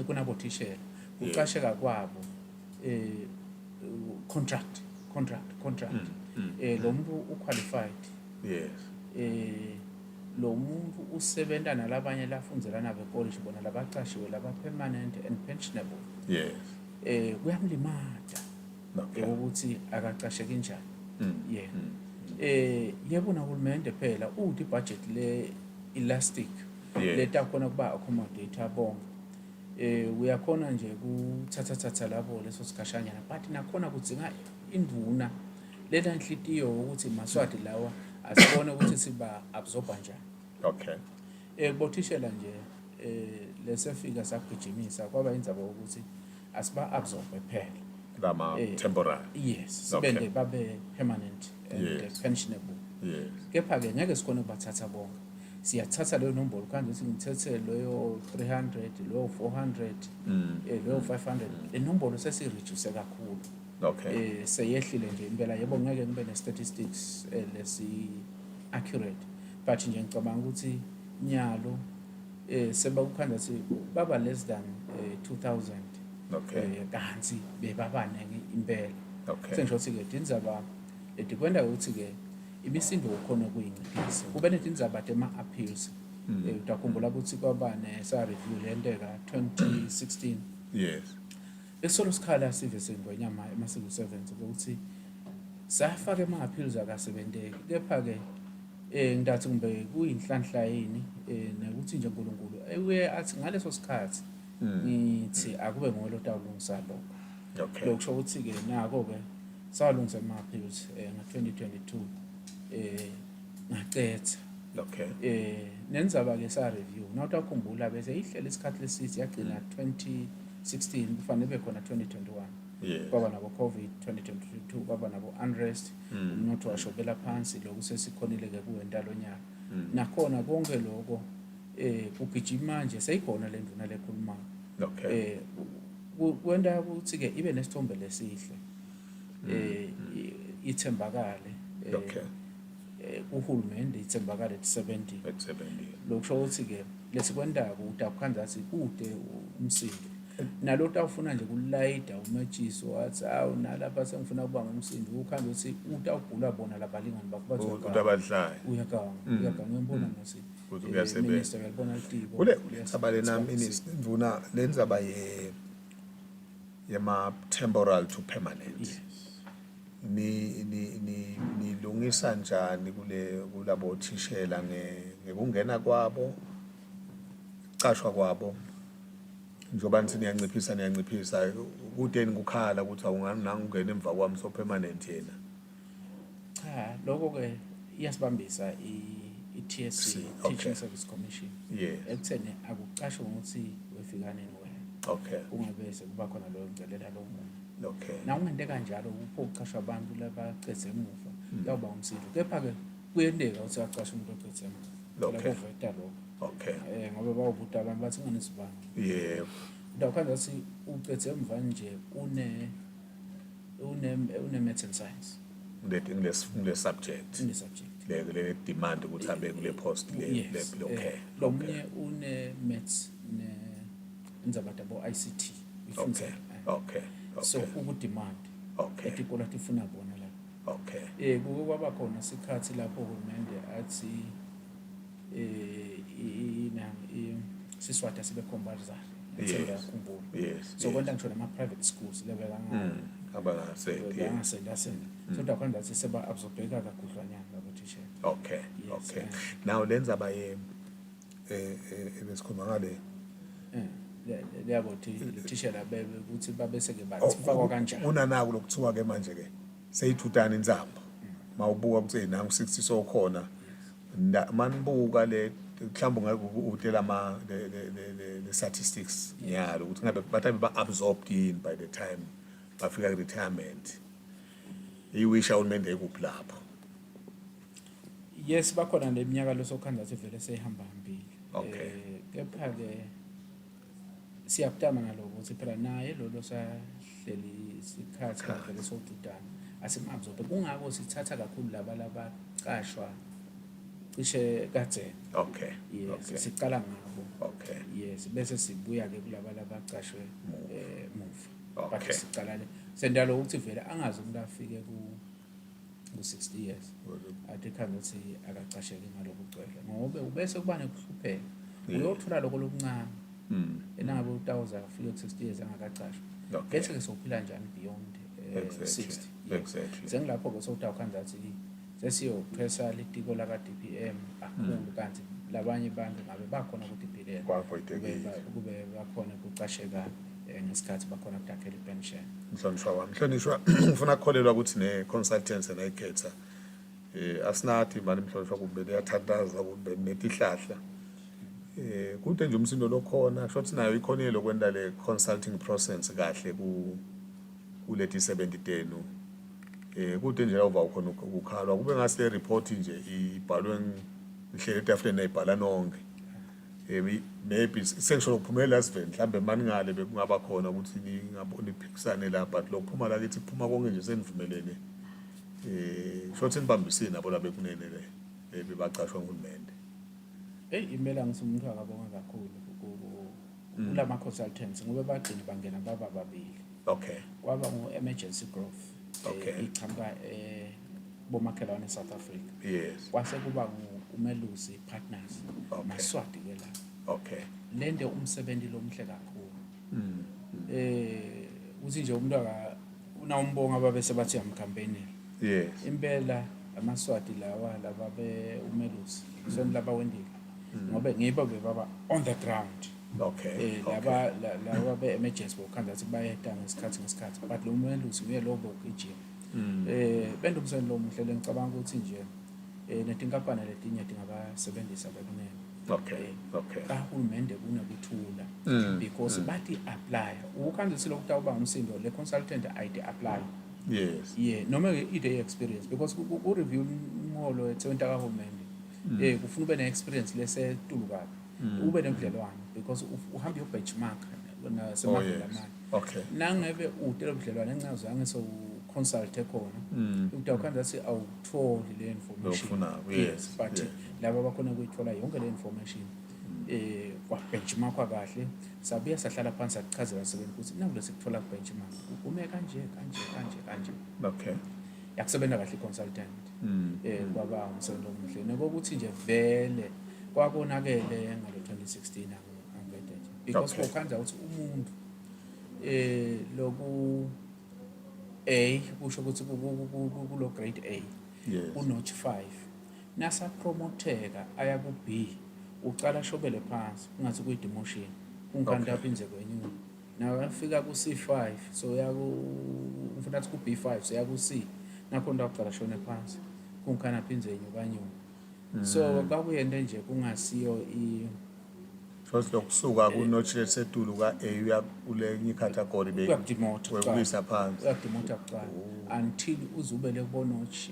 kunabotishela uqasheka kwabo contract lo muntu uqualified Yes. lo muntu usebenza nalabanye lafundzela nabo college bona labaqashiwe laba permanent and pensionable Yes. kuyamlimata Okay. ukuthi akaqasheki njani yeah yebo nahulumende phela uthi budget le elastic Yes. leta khona kuba accommodate bonke uyakhona nje kuthatha labo leso sikhashanyana but nakhona kudzinga induna lena inhlitiyo ukuthi maswati lawa asibone ukuthi siba absorba njani Okay. kubothishela nje lesefika sagijimisa kwaba indzaba ukuthi asiba absorbe phela Lama temporary. yes Okay. sibende babe permanent and Yes. pensionable Yes. kepha ke ngeke sikhona ukubathatha bonke siyathatha leyo nombolo kanje ukuthi ngithethe loyo 300 loyo 400 loyo 500 le nombolo sesireduce kakhulu Okay. seyehlile nje impela yebo ngeke ngibe ne statistics lesi accurate but nje ngicabanga ukuthi nyalo sebakukhanda si baba less than 2000 Okay. kanti bebabanenge impela Okay. sengisho ukuthi ke dindzaba edikwenda ukuthi ke imisindo ukhona kuyinciphisa kube netindzaba tema appeals utakhumbula ukuthi kwaba ne sa review lenteka 2016 Yes. esolo sikhala sive sengwenyama ema-civil servants ukuthi safaka ama-appeals akasebenteki kepha ke ngidathi kumbe kuyinhlanhla yini nokuthi nje uNkulunkulu uye athi ngaleso sikhathi ngithi akube ngolo tawulungisa lokho Okay. lokusho ukuthi ke nako ke sawalungisa ama-appeals nga-2022 ngaqetha Okay. nendzaba ke sa review nawutakhumbula bese ihlele isikhathi lesisi yagcina 2016 kufanele kube khona 2021 Yes. kwaba nabo covid 2022 kwaba nabo unrest umnotho washobela phansi lokhu sesikhonile ke kuwentalo nyaka nakhona konke lokho kugijima manje seyikhona le nduna lekhuluma Okay. kwenda ukuthi ke ibe nesithombe lesihle ithembakale Okay. uhulumende ithembakale 70 At 70. lokusho ukuthi ke lesikwendako utakukhanza asi kude umsindo nalo utawufuna nje kulayida umatshiso wathi awu nalapha sengifuna kuba ngumsindo ukhanda ukuthi utawugula bona labalingani bakho Utabadlayo. uyaganga ngembona ngasi Ukuthi uyasebenza. minister uyabona litibo Kule ndzaba lena indvuna lendzaba yema temporal to permanent. Nilungisa njani kulabo thishela ngekungena kwabo cashwa kwabo njoba nithi niyanciphisa kudeni kukhala ukuthi awungani nangena emva kwami so permanent yena. cha lokho ke iyasibambisa i-TSC Okay. Teaching Service Commission Yes. ekutheni akucashwe ukuthi wefika nini wena Okay. ungabese kuba khona lo ngcelela lo muntu Okay. na ungente kanjalo kupho uqashwa abantu labaqedze emuva kuyawuba umsindo kepha ke kuyendeka ukuthi aqashe umuntu oqedze emuva Okay. lokuveta lokho Okay. ngoba bawubuta abantu bathi unganisibani Yeah. udawukhanda ukuthi uqedze emva nje une maths and science Ngile subject. in the subject Le demand ukuthi abe kule post le okay. lo munye une maths ne indzaba bo ICT ifundza Okay. so Okay. ukudemand Okay. etikolo tifuna bona la Okay. kuke kwaba khona isikhathi lapho uhulumende athi siswati sibe compulsory ethenda yakhumbula Yes. so kwenta ngisho nama private schools lebeka Abangasendi. ngasenda so ndakhona ngathi seba absorbeka kakhudlwanyana labothisha Okay. Yes, Okay. Now lenza baye besikhuluma ngale leyabothi lethishela bebe ukuthi babeseke bathifakwa kanjani unanaku lokuthiwa ke manje ke seyithutana inzamba mawubuka ukuthi nangu 60 sokhona manibuka le mhlawumbe ngeke utela le statistics nyalo ukuthi ngabe bathabe ba absorbed in by the time bafika ku retirement iwisha ulmende ekuphi lapho. yes bakhona leminyaka losokhanda sivele seyihamba phambili Okay. kepha ke siyakutama naloko ukuthi phela naye lo sahleli isikhathi vele sokududana asimabzophe kungako sithatha kakhulu laba labaqashwa cishe kadzeni. Okay. Yes, Okay. siqala ngabo. Okay. Yes, bese sibuya ke kulaba labaqashwe muva. But Okay. siqala le sendalo ukuthi vele angazi umuntu afike ku 60 years. Athi khanda ukuthi akaqasheke ngaloko kugcwele. Ngoba ubese kuba nekuhlupheka. Uyothola lokho lokuncane. Enangabe utawuza afike ku 60 years angakaqashwa. Okay. Bese ke sophila njani beyond 60. Exactly. Sengilapho ke sowutawukhanda ukuthi sesiyopressa litiko laka DPM kakhulu kanti labanye bantu ngabe bakhona ku DPM kube bakhona kuqasheka ngesikhathi bakhona kudakhela ipension. Mhlonishwa wami, mhlonishwa ngifuna ukukholelwa ukuthi ne-consultants nayikhetha asinathi manje mhlonishwa kube liyathandaza kube netihlahla kude nje umsindo lokhona shothi nayo ikhonile lokwenda le consulting process kahle kuleti 70 kude nje lava ukhona ukukhalwa kube ngase report nje ibhalwe ngihlele etafuleni ayibhala nonke maybe sengisho lokuphumelela siveni mhlambe maningale bekungaba khona ukuthi ningabona iphikisane la but lokuphuma la kithi kuphuma konke nje senivumelene shothi nibambisini nabo la bekunene le bebacashwa nguhulumende. Imela ngisomuntu akabonga kakhulu kulama consultants ngoba bagcina bangena baba babili. Okay. Kwaba ngu-emergency growth. Okay. Iqhamuka bomakhelwane South Africa. Yes. Kwase kuba uMelusi Partners. Okay. Maswati ke la. Okay. Lende umsebenzi lomhle kakhulu. Uthi nje umuntu unawumbonga babese bathi yamcampaign. Yes. Impela amaswati lawa lababe uMelusi. Sona laba wendile. Ngoba ngiba bebaba on the ground. Okay. Laba be emergency bokhanda ukuthi bayeda ngesikhathi but lo Melusi uye lobo kujima. Bendo umsebenzi lo muhle ngicabanga ukuthi nje netinkampani letinye dingabasebenzisa bekunene. Okay. Okay. Kahulumende kunokuthula because bathi apply ukhanda ukuthi lokutha uba umsindo le consultant ID apply. Yes. Yeah, noma ide experience because ku review imolo ethenta kahulumende kufuna ube ne experience lesetulu kabi ube nemidlelwane because uhamba yo benchmark na semavela manje. Okay. Nangebe utela budlelwane encazange so consult ekhona utawukhanda ukuthi awutholi le information. Yes, but laba bakhona ukuyithola yonke le information kwa benchmark kahle sabuya sahlala phansi akuchazela abasebenzi ukuthi naku lesikuthola ku benchmark ume kanje. Okay. Yakusebenza kahle consultant kwaba umsebenzi omuhle nokuthi nje vele kwakonakele ngalo 2016 angivete nje because kokhanza ukuthi umuntu loku A kusho ukuthi kulo grade A unotch 5 nasa promoteka aya ku B uqala shobele phansi ungathi kuyi demotion unkhanda aphinze kwenyuka nawe afika ku C5 so ufuna ukuthi ku B5 so yaku C nakho ndaqala shone phansi kunkhana aphinze inyuka so kakuyende nje kungasiyo First lokusuka ku notch lesetulu ka A uya kule category uyakudimota phansi uyakudimota kuqala until uzubele ku notch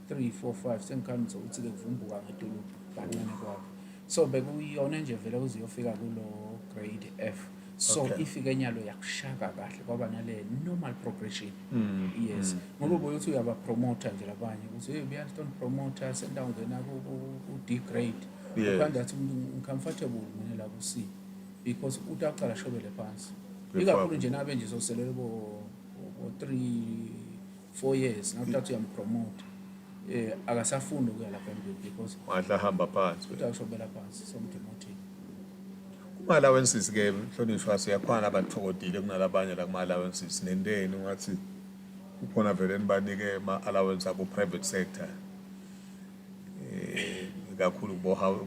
3 4 5 sengikhani ukuthi ke kuvumbuka ngetulu kancane kwabo so bekuyona nje vele uziyofika kulo grade F so ifike enyalo yakushaka kahle kwaba nale normal progression. Yes ngoba ubuyothi uyaba promoter nje labanye ukuthi hey beyastone promoter sendawo ngena ku D grade ukhanda ukuthi uncomfortable mina la ku C because utaqala shobele phansi ikakhulu nje nabe nje soselele bo 3-4 years nawuthatha uyampromote akasafunda ukuya lapha phambili because wadla hamba phansi utashobela phansi somdemoting kuma-allowances ke mhlonishwa siyakhona abathokodile kunalabanye la kuma-allowances nenteni ungathi kukhona vele nibanike ama-allowance aku-private sector kakhulu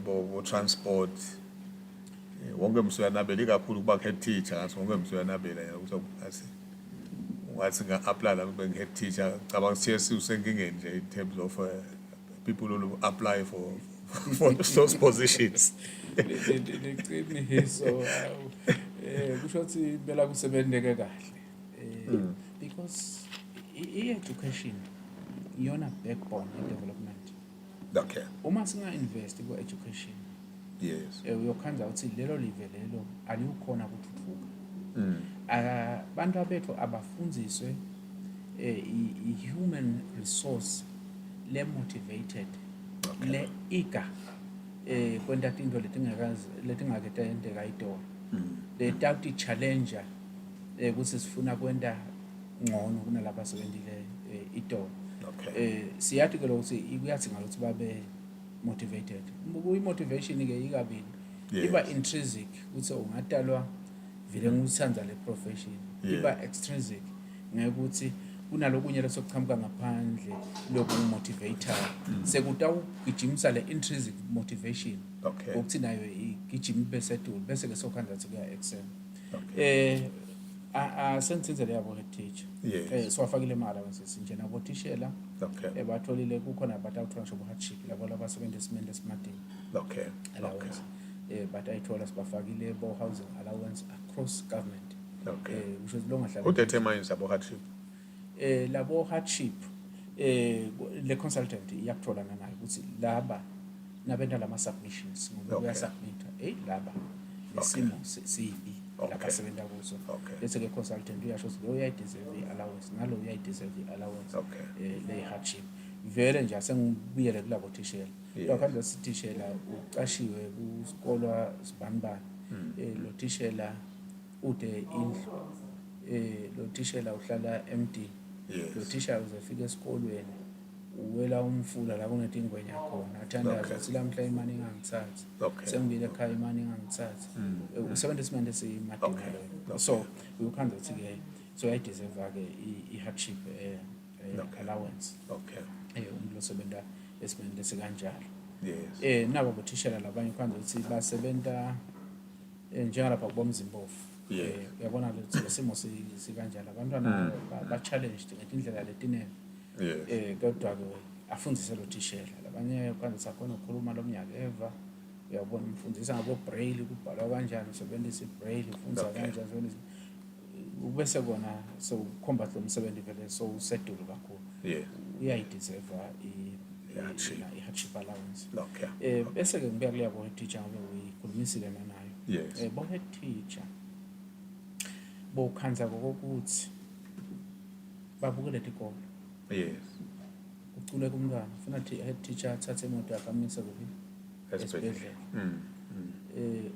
bo-transport wonke msuyanabela ikakhulu kuba-head teacher ngathi wonke msuyanabela ukuthi ungathi nga-apply la kube ngi-head teacher cabanga ukuthi usenkingeni nje in terms of people who apply for those positions. So kusho ukuthi bela kusebenzeke kahle because i-education iyona backbone ye-development. Okay. Uma singa invest ku education yes uyokhanza ukuthi lelo live lelo aliukhona ukuthuthuka abantu abethu abafundziswe i-human resource le motivated le iga kwenta tinto letingaketa yenteka itolo le tawuti challenger kutsi sifuna kwenta ngcono kunalapha sebentile itolo. Okay. Siyathi ke lokho kuyadzinga ukuthi babe motivated. Motivation ke ikabili. Yes. Iba intrinsic ukuthi ungatalwa vele ngusandza le profession. Yes. Iba extrinsic ngekuthi kunalokunye lesokuqhamuka ngaphandle lokumotivator sekutawugijimisa le intrinsic motivation. Okay. Ukuthi nayo igijima besetulu bese ke sokhanda kuya excel. Okay. Sentenzele yabo head teacher. Yes. Siwafakile imali nje nabo tishela. Okay. Batholile kukhona batawuthola nje hardship labo labasebenza esimeni lesimadini. Okay. Allowance. But ayithola sibafakile bo housing allowance across government. Okay. Which is long Who determines about hardship? Labo hardship le consultant iyakuthola nayo ukuthi laba nabenda lama submissions ngoba Okay. uyasubmit laba lesimo sibi lapha sebenza kuso bese ke consultant uyasho ukuthi lo uyayideserve i-allowance nalo uyayideserve i-allowance le hardship vele nje asengibuyele kulabo thishela lokho kanje sithishela uqashiwe kusikolwa sibanibani lo thishela ude indlu lo thishela uhlala MD lo thishela uzofika esikolweni uwela umfula la kunetingwenya khona athandaza ukuthi lamhla imani ingangithathi sengibile ekhaya imani ingangithathi usebenza isimende esimadini so ukhanda ukuthi ke so I deserve ke i-hardship allowance umuntu osebenza esimende esikanjalo nabo bothishela labanye ukhanda ukuthi basebenza njengalapha kubomzimbofu uyabona ukuthi isimo sikanjalo abantwana ba challenged ngendlela letinene kodwa ke afundise lo thishela labanye kwanza sakhona ukukhuluma lo mnyaka eva uyabona umfundisa ngabo braille kubhalwa kanjani usebenzisa ibraille ufundisa kanjani ubese kona so combat lo msebenzi vele so usedulu kakhulu uyayideserve i-hardship allowance bese ke ngibuya kuyabo teacher ngoba uyikhulumisile nayo bo head teacher bo khanza kokuthi babukele tikolo ucule kumntwana ufuna head teacher athathe imoto yakhe amise kuphi esibhedlela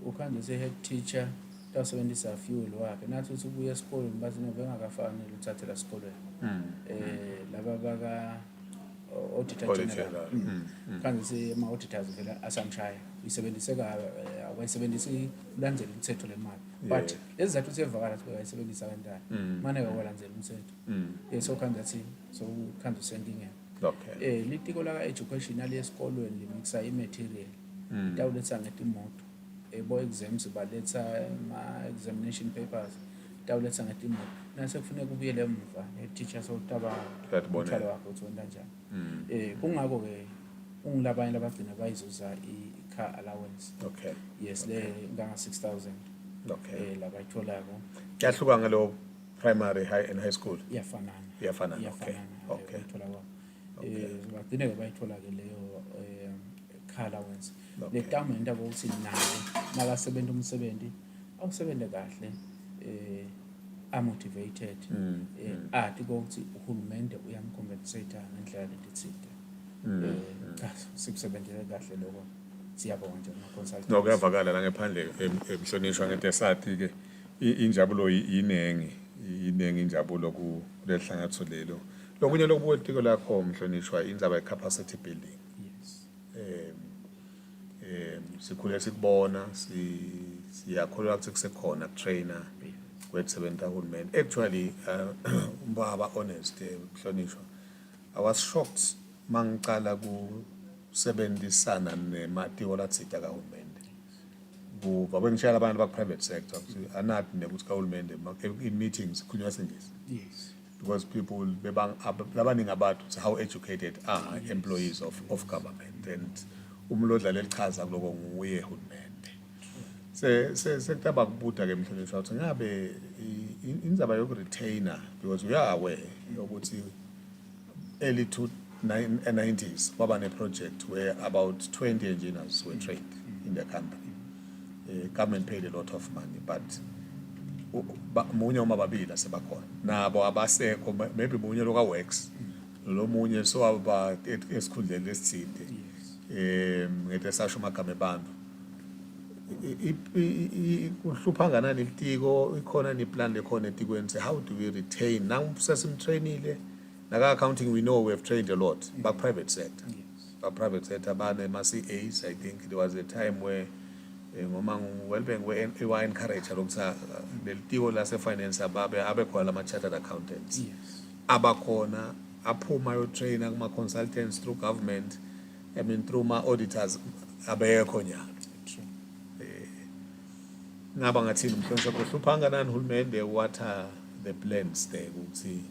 ukhanda head teacher tawusebenzisa fuel wakhe nathi uthi ubuye esikoleni bathi bengakafanele uthathe la esikoleni laba baka auditor general kanzi ama auditors vela asamshaya uyisebenziseka awayisebenzisi ulandzela umthetho lemali but lezi zathu sevakala ukuthi bayisebenzisa kanjani manje akwalandzela umthetho so kanzi so kanzi sendinge litiko la education ali esikolweni limixa imaterial tawuletha ngetimoto bo exams baletha ama examination papers tawuletha ngetimoto nase kufuneka ubuyele emva teacher so taba umthwalo wakho uthonda njani kungako ke ungilabanye labagcina bayizuza i-car allowance yes le nganga 6,000 labayitholako yahluka ngalo primary high and high school iyafanana bayithola kwa bagcine ke bayithola ke leyo car allowance le tama indaba ukuthi naye nakasebenza umsebenzi awusebenze kahle motivated athi ukuthi uhulumende uyamcompensate ngendlela letitsite sikusebenzele kahle lokho siyabonga nje ama consultants nokuyavakala la ngephandle emhlonishwa ngento esathi ke injabulo inengi injabulo ku lehlangatho lelo lokunye lokuwetiko lakho mhlonishwa indzaba capacity building sikhule sikubona siyakholwa ukuthi kusekhona trainer kwetsebenza uhulumende actually umbaba honest mhlonishwa I was shocked mangicala kusebenzisana nematiko latsita kahulumende kuba ngishaya abantu ba private sector anathi nekuthi kahulumende in meetings kukhulunywa singisi because people labaningi abantu how educated are employees of government and umlodla lelichaza kuloko nguye uhulumende sekutaba kubuda ke mhlonishwa ukuthi ngabe indzaba yokuretainer because we are aware ukuthi early to 90s kwaba ne project where about 20 engineers were trained in the country government paid a lot of money but munye uma babili asebakhona nabo abasekho maybe munye loka works lo munye so aba esikhundleni lesithinde ngete sasho magama ebantu kuhlupha kanani litiko ikhona ni plan lekhona etikweni say how do we retain now sesimtrainile naka accounting we know we have trained a lot by private sector private sector bane ma CAs I think there was a time where ngoma Wellbank we encourage lokutha lelitiko lase finance abe khona ama chartered accountants abakhona aphuma yo trainer kuma consultants through government I mean through ma auditors abekho nyaka ngaba ngathi umhlonishwa kuhlupha kanani uhulumende what are the plans there ukuthi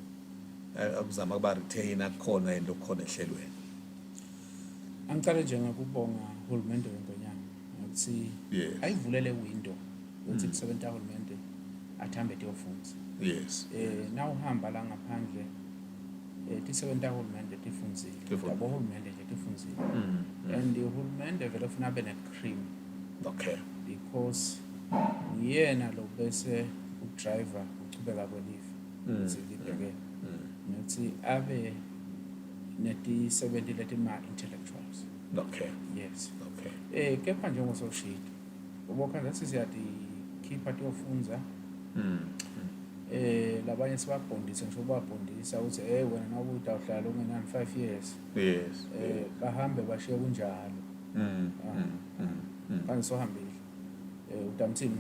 akuzama kuba retain akukhona into okukhona ehlelweni Angicala nje ngakubonga uhulumende weNgonyama ngokuthi ayivulele window ukuthi kusebenza uhulumende athambe tiyofundza yes na uhamba la ngaphandle tisebenza uhulumende tifundzile yabo uhulumende nje tifundzile and uhulumende vele ufuna abe ne-cream okay because yena lo bese udriver uchubeka kwelifa ukuthi libheke nokuthi abe neti-70 letima intellectuals okay yes okay kepha nje ngososhito ubokha ngathi siyatikhipha tiyofundza labanye sibabhondisa ngisho babhondisa ukuthi wena nakuthi uhlala ungenani 5 years yes bahambe bashiye kunjalo kanti sohambile uDamthini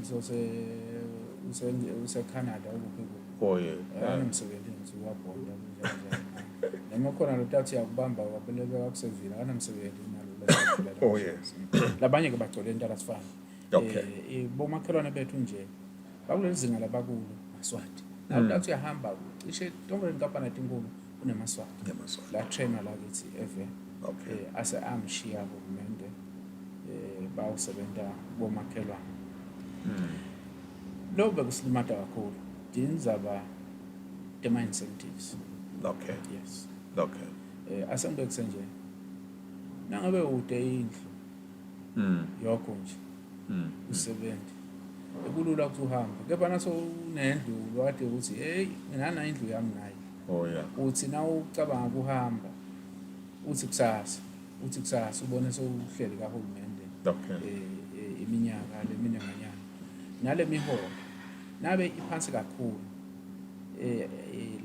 use Canada ukuphi anomsebenzi ngiwabhonda kunjalo noma khona lo tathi yakubamba wabeleke wakusevila anomsebenzi nalo yes labanye ke bagcwele intala sifana bomakhelwane bethu nje bakulezinga labakulo maswati nawuthi uyahamba cishe tonke inkapana tinkulu kunemaswati la trainer la kithi eve ase amshiya uhulumende bawusebenza bomakhelwane lo bekusilimata kakhulu dinzaba tema incentives okay yes okay asengibekuse nje nangabe ude indlu yokho nje usebenza ekulula ukuthi uhambe kepha naso unendlu lokade ukuthi hey ngina indlu yami nayi uthi na ucabanga ukuhamba uthi kusasa ubone sowuhleli kahulumende iminyaka leminenganyana nale miholo nabe iphansi kakhulu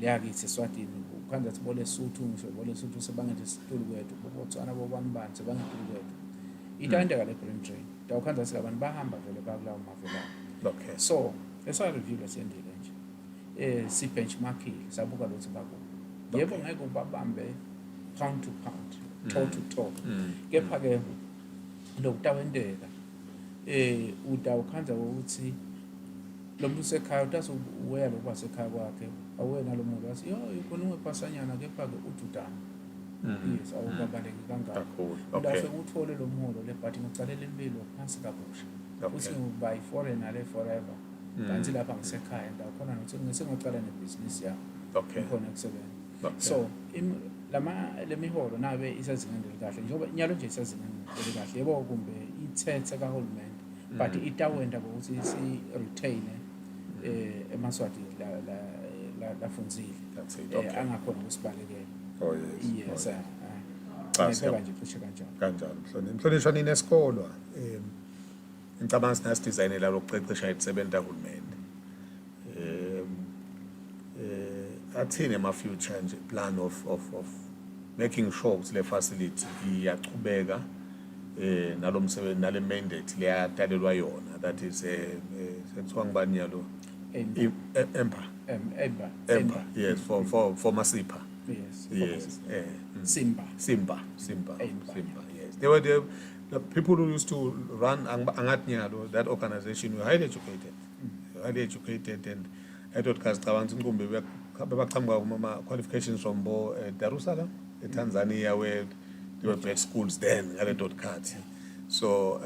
leyakithi eSwatini ukhanzathi bole Sotho ngisho bole Sotho sebangethe isitulu kwethu bobotswana bobani sebangethe kwethu ithandeka le brain drain dawukhanza sikabantu bahamba vele bakulawo mavela so esa review lesendile nje si benchmarking sabuka lokuthi bakho yebo ngeke ubabambe pound to pound toe to toe kepha ke lokutawendeka udawukhanza ukuthi lo muntu sekhaya utathi uweya lokwa sekhaya kwakhe awena lo muntu wathi yo ikhona ungepasanyana kepha ke ududana yes awukabaleki kangako udase uthole lo muholo le but ngicalele impilo phansi kabusha uthi uba i-foreigner le forever kanti lapha ngisekhaya ndakhona nokuthi ngisengaqala nebusiness yami khona kusebenza so lemiholo nabe isezingeni elikahle njengoba inyalo nje isezingeni elikahle yebo kumbe ithethe kahulumende but itawenda ukuthi si retain emaswati la funzile angakhona ukusibalekela yes ngeke nje kusho kanjalo mhlonishwa nini esikolo ngicabanga sinasi designela lokuqeqesha itsebenta uhulumende athini ama future nje plan of making sure ukuthi le facility iyachubeka nalomsebenzi nale mandate leyadalelwa yona that is sekuthiwa ngibani yalo Empa yes for Masipa yes Simba yes they were the people who used to run Angatnyalo that organization were highly educated and I thought kasicabanga inkumbi bebaqhamuka kuma qualifications from Dar es Salaam eTanzania where there were best schools then ngale dot card so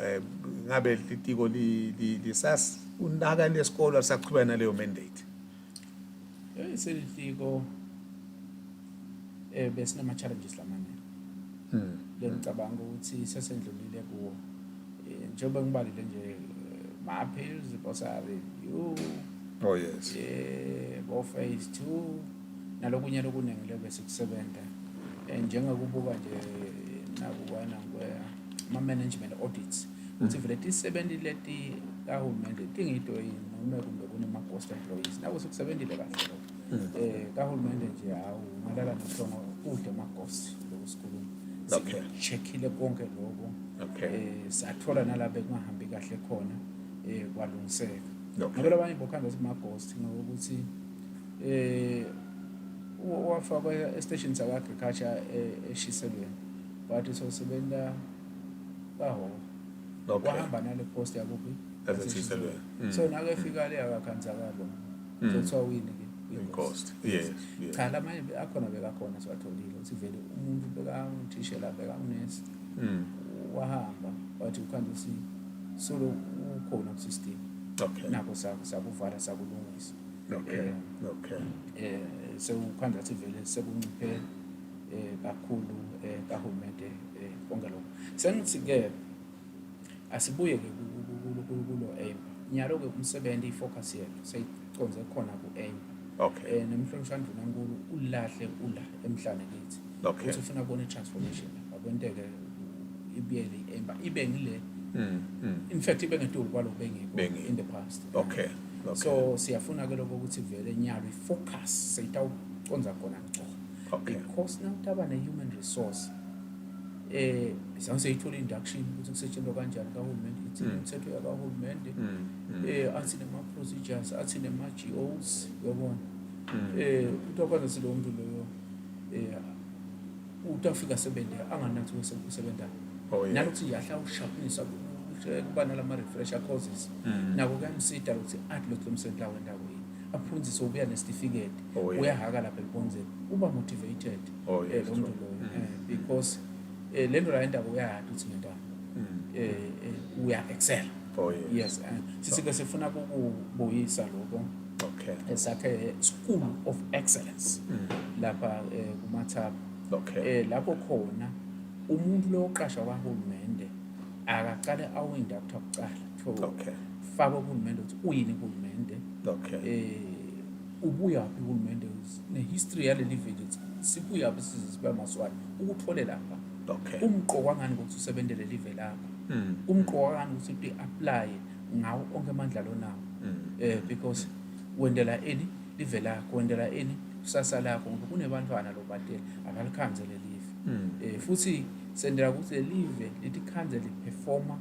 ngabe litiko lisas unaka lesikolo asaqhubeka naleyo mandate selitiko besinama challenges lamanye ngicabanga ukuthi sesendlulile kuwo njengoba ngibalile nje ma-appeals bosari yes bo phase 2 nalokunye lokuningi lebe sikusebenza njengokubuka nje nakubona ama-management audits ukuthi vele tisebenti leti kahulumende tingito yini noma kumbe kunema-ghost employees nako sekusebentile kahle lokho kahulumende nje hawu ngalala nothongo kude ama-ghost lokho sikhuluma checkile konke lokho sathola nalapho kungahambi kahle khona kwalungiseka ngoba labanye bokhanda ukuthi ama-ghost ngokuthi wafakwa estation saka-agriculture eshiselweni bathi sosebenza kahoko wahamba nale post yakuphi eshiselweni so nakefika le akakhanzakalo kuthiwa wini-ke i-ghost yes cha lamanye akhona bekakhona siwatholile ukuthi vele umuntu bekamthishela bekamnesi wahamba wathi ukhanda ukuthi solo ukhona ku-system nako sakuvala sakulungisa sewukhanda ukuthi vele sekunciphe kakhulu kahulumende konke lokho sengithi-ke asibuye-ke kulo aim nyalo-ke umsebenzi i-focus yethu seyiconze khona ku-aim nemhlonishwa-ndvunankhulu ulahle ula emhlane kithi ukuthi ufuna kubona i-transformation akwenteke ibuyele i-aim ibe ngile in fact ibe ngetulu kwalokho bengekho in the past so siyafuna-ke lokho ukuthi vele nyalo i-focus seyitawuconza khona ngco because nawutaba ne-human resource bizange seyithola induction ukuthi kusetshenziswa kanjani kahulumende imithetho yakahulumende athi nema-procedures athi nema-GOs uyabona kuthiwa kwanza silowo muntu loyo utafika sebenze anganathi usebenza nalokuthi nje ahla usharpnisa kuba nalama-refresher courses nako kuyamsida ukuthi athi lokhu lomsebenzi lawo endawo yini aphunzise ubuya nesitifiketi uyahaka lapha elibonzeni uba motivated lo muntu loyo because le nto la indaba uyahada ukuthi ngentana uya-excel yes sisike sifuna ukubuyisa lokho esakhe school of excellence lapha kumathaba lapho khona umuntu lo oqashwa kwahulumende akaqale awu-inductor kucala faka uhulumende ukuthi uyini uhulumende ubuyaphi uhulumende ne-history yaleli village sibuyaphi sizibe maswati ukuthole lapha umqoka ngani ukuthi usebenzele live lakho umqoka ngani ukuthi uyi-apply ngawo onke amandla lonawo because wendela eni live lakho wendela eni kusasa lakho ngoba kunebantwana lobatele akalikhanzele live futhi sendela ukuthi live litikhanze liperforma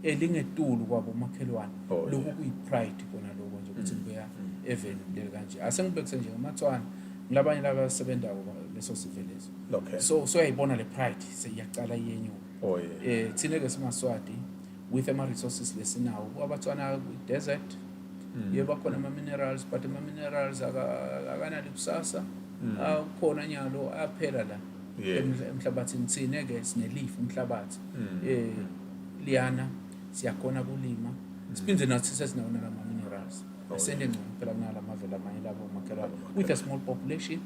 elingetulu kwabo makhelwane lokho kuyi-pride kona lokho nje ukuthi kuya even leli kanje asengibekise nje ngamathwana ngilabanye laba abasebenzayo leso sivelezo so uyayibona le pride seyiyaqala iyenyuka thina-ke simaswati with ama-resources lesinawo abathwana desert yebo akhona ama-minerals but ama-minerals akanali kusasa akhona nyalo aphela la emhlabathini thine-ke sinelifu umhlabathi liyana siyakhona kulima siphinde nathi sesinawo nalama-minerals asende ngcono phela kunala mavele amanye labo makhelwane with a small population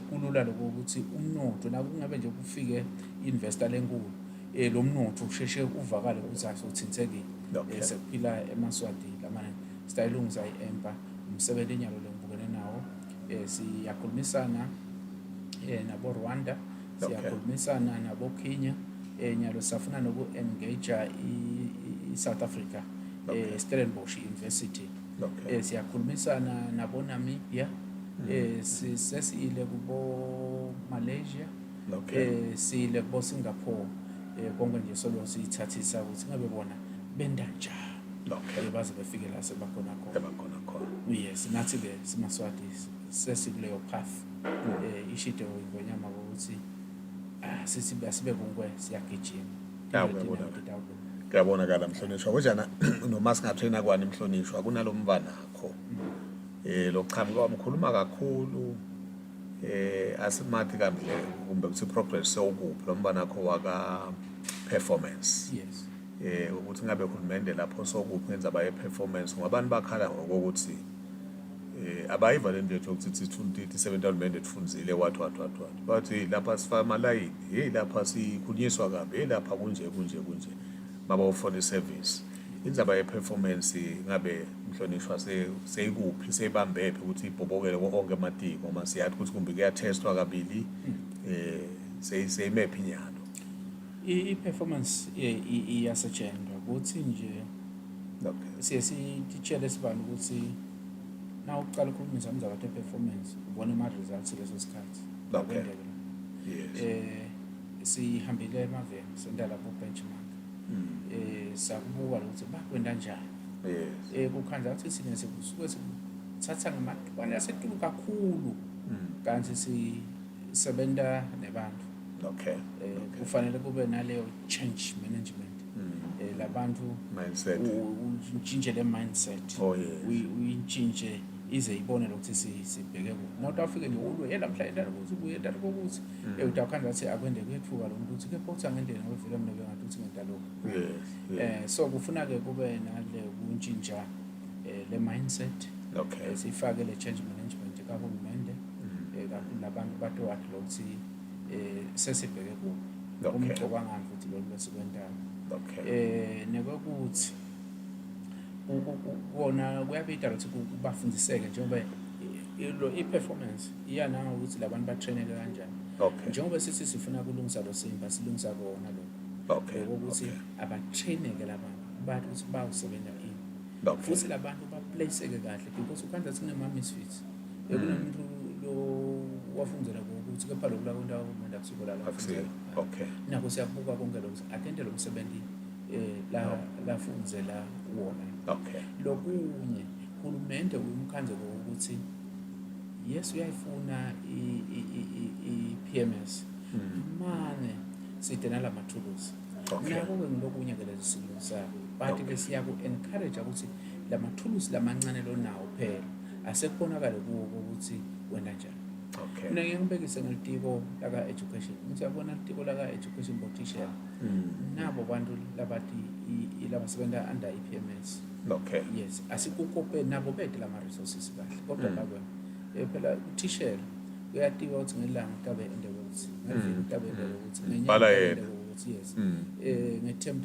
kulula lokho ukuthi umnotho nakungabe nje kufike i-investor lenkulu lo mnotho usheshe uvakale ukuthi asothintekile sekuphila emaswati lamanye sitayilungisa i-empa umsebenzi enyalo lengibukene nawo siyakhulumisana nabo Rwanda siyakhulumisana nabo Kenya nyalo safuna noku-engage i-South Africa Stellenbosch University siyakhulumisana nabo Namibia sesiyile kubo Malaysia siyile kubo Singapore konke nje solo siyithathisa ukuthi ngabe bona benda njani baze befike la sebakhona khona yes nathi-ke simaswati sesikuleyo path ishide ngonyama ukuthi sibe kunkwe siyagijima kuyabonakala mhlonishwa kunjana noma singathena kwani mhlonishwa kunalo mbanakho lokuchamuka wamkhuluma kakhulu asimathi kamhle kumbe kuthi progress sewukuphi lo mbanakho waka performance yes ukuthi ngabe uhulumende lapho sokuphi ngenza abaye performance ngabantu bakhala ngokuthi abayiva le nto yethu ukuthi 27 uhulumende tufunzile what bathi lapha sifaka amalayini lapha sikhunyiswa kabi lapha kunje maba ufone service indzaba ye-performance ngabe mhlonishwa seyikuphi seyibambephi ukuthi ibhobokele konke amatiko uma siyathi ukuthi kumbe kuyatestwa kabili seyimephi inyalo I-performance iyasetshenzwa ukuthi nje Okay. siye sitshele sibani ukuthi na uqala ukukhuluma izami zabantu e-performance ubona ama-results leso sikhathi. Okay. Akwenzeke la. Yes. Sihambile emaveni senda lapho benchmark. Sakubuka ukuthi bakwenda njani. Yes. Kukhandla ukuthi sine sikusuke sikuthatha ngamathuba asetulu kakhulu kanti sisebenta nebantu. Okay. Kufanele kube naleyo change management. Labantu Mindset. Utshintshe le mindset. Oh yes. Uyintshintshe ize ibone ukuthi sibheke kude. Nawuthi afike nje ulwe lamhla endala ukuthi ubuye endala ukuthi utawukhanda ukuthi akwende kwethuka lo muntu ukuthi kepha uthi angendeni ngevele mina bengathi uthi ngenta lokho. Yes. So kufuna ke kube nale kuntshintsha le mindset. Okay. Sifake le change management kahulumende kakhulu labantu bathi wathi lokuthi sesibheke kude. Umcobangani futhi lo lesikwendayo. Okay. Nekokuthi kona kuyabida ukuthi kubafundiseke njengoba i-performance iyana ukuthi labantu batraineke kanjani. Okay. Njengoba sithi sifuna kulungisa lo simba silungisa kona lokho. Okay. Ukuthi abatraineke labantu bathi ukuthi bawusebenza ini. Okay. Futhi labantu baplaceke kahle because ukhanda kunema-misfits. Kunomuntu lo wafundzela ukuthi kepha lokhu la kundawo kumele akusukola la. Okay. Nako siyabuka konke lokho atende lo msebenzi lafundzela wona. Okay. Lokunye uhulumende umkhandlo ukuthi yes uyayifuna i-PMS mane sidena la mathuluzi. Nako ke ngilokunye ke lezi silungisa bathi ke siya ku encourage ukuthi la mathuluzi lamancane lo nawo phela asekubonakala kuwo ukuthi wena njani. Okay. Mina ngiyangibekise ngelitiko laka education. Ngithi yabona ilitiko laka education botishela. Nabo bantu labathi labasebenza under i-PMS. Okay. Yes, asikukope nabo bethe lama resources kahle. Kodwa bakwe phela utishela uyatiwa ukuthi ngelanga utabe ende ukuthi. Ngeviki utabe ende ukuthi. Ngenyanga ende ukuthi yes. Ngeterm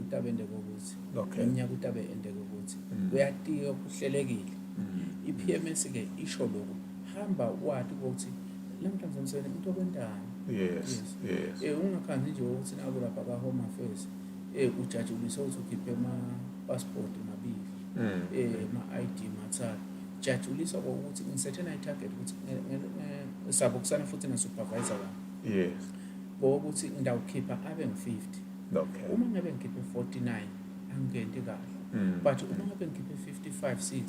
utabe ende ukuthi. Okay. Ngenyanga utabe ende ukuthi. Uyatiwa kuhlelekile. I-PMS ke isho lokho. Hamba wathi ukuthi lamhlanje umsebenzi into okwendana. Yes. Ungakhanzi nje ukuthi nabo lapha ka home affairs ujajulisa ukuthi ukhiphe ama passport mabili ma ID mathathu jajulisa ukuthi ngisetshena i-target ukuthi sabokusana futhi na supervisor wami. Yes. Ukuthi ngidawukhipha abe ngi-50. Okay. Uma ngabe ngikhiphe 49 angingenti kahle. But uma ngabe ngikhiphe 55 60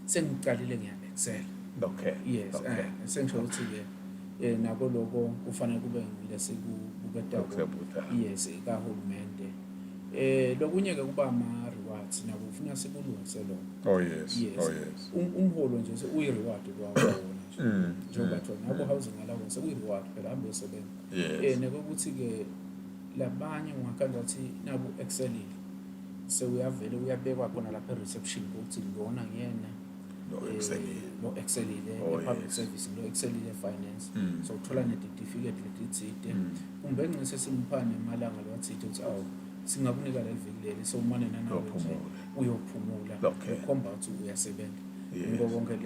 sengicalile ngiya-excel. Okay. Yes. Sengisho ukuthi ke nako lokho kufanele kube ngilesikubuketa. Yes, kahulumende. Lokunye ke kuba ama rewards nabo ufuna sikulungise lokho. Oh yes. Oh yes. Umholo nje uyi-reward kwawo nje. Njengoba thona nabo housing allowance uyi-reward phela hambe usebenza. Yes. Nekokuthi ke labanye ungakhanza ukuthi nabo excelile. Uyavele uyabekwa khona lapha e-reception ukuthi lona ngiyena lo excelile public service lo excelile finance. So uthola ne-certificate letitsite. Kumbe ngise simphane emalanga lo wathi ukuthi awu singakunika le viki leli so umane nanawe nje uyophumula ukhomba ukuthi uyasebenza. Ngo konke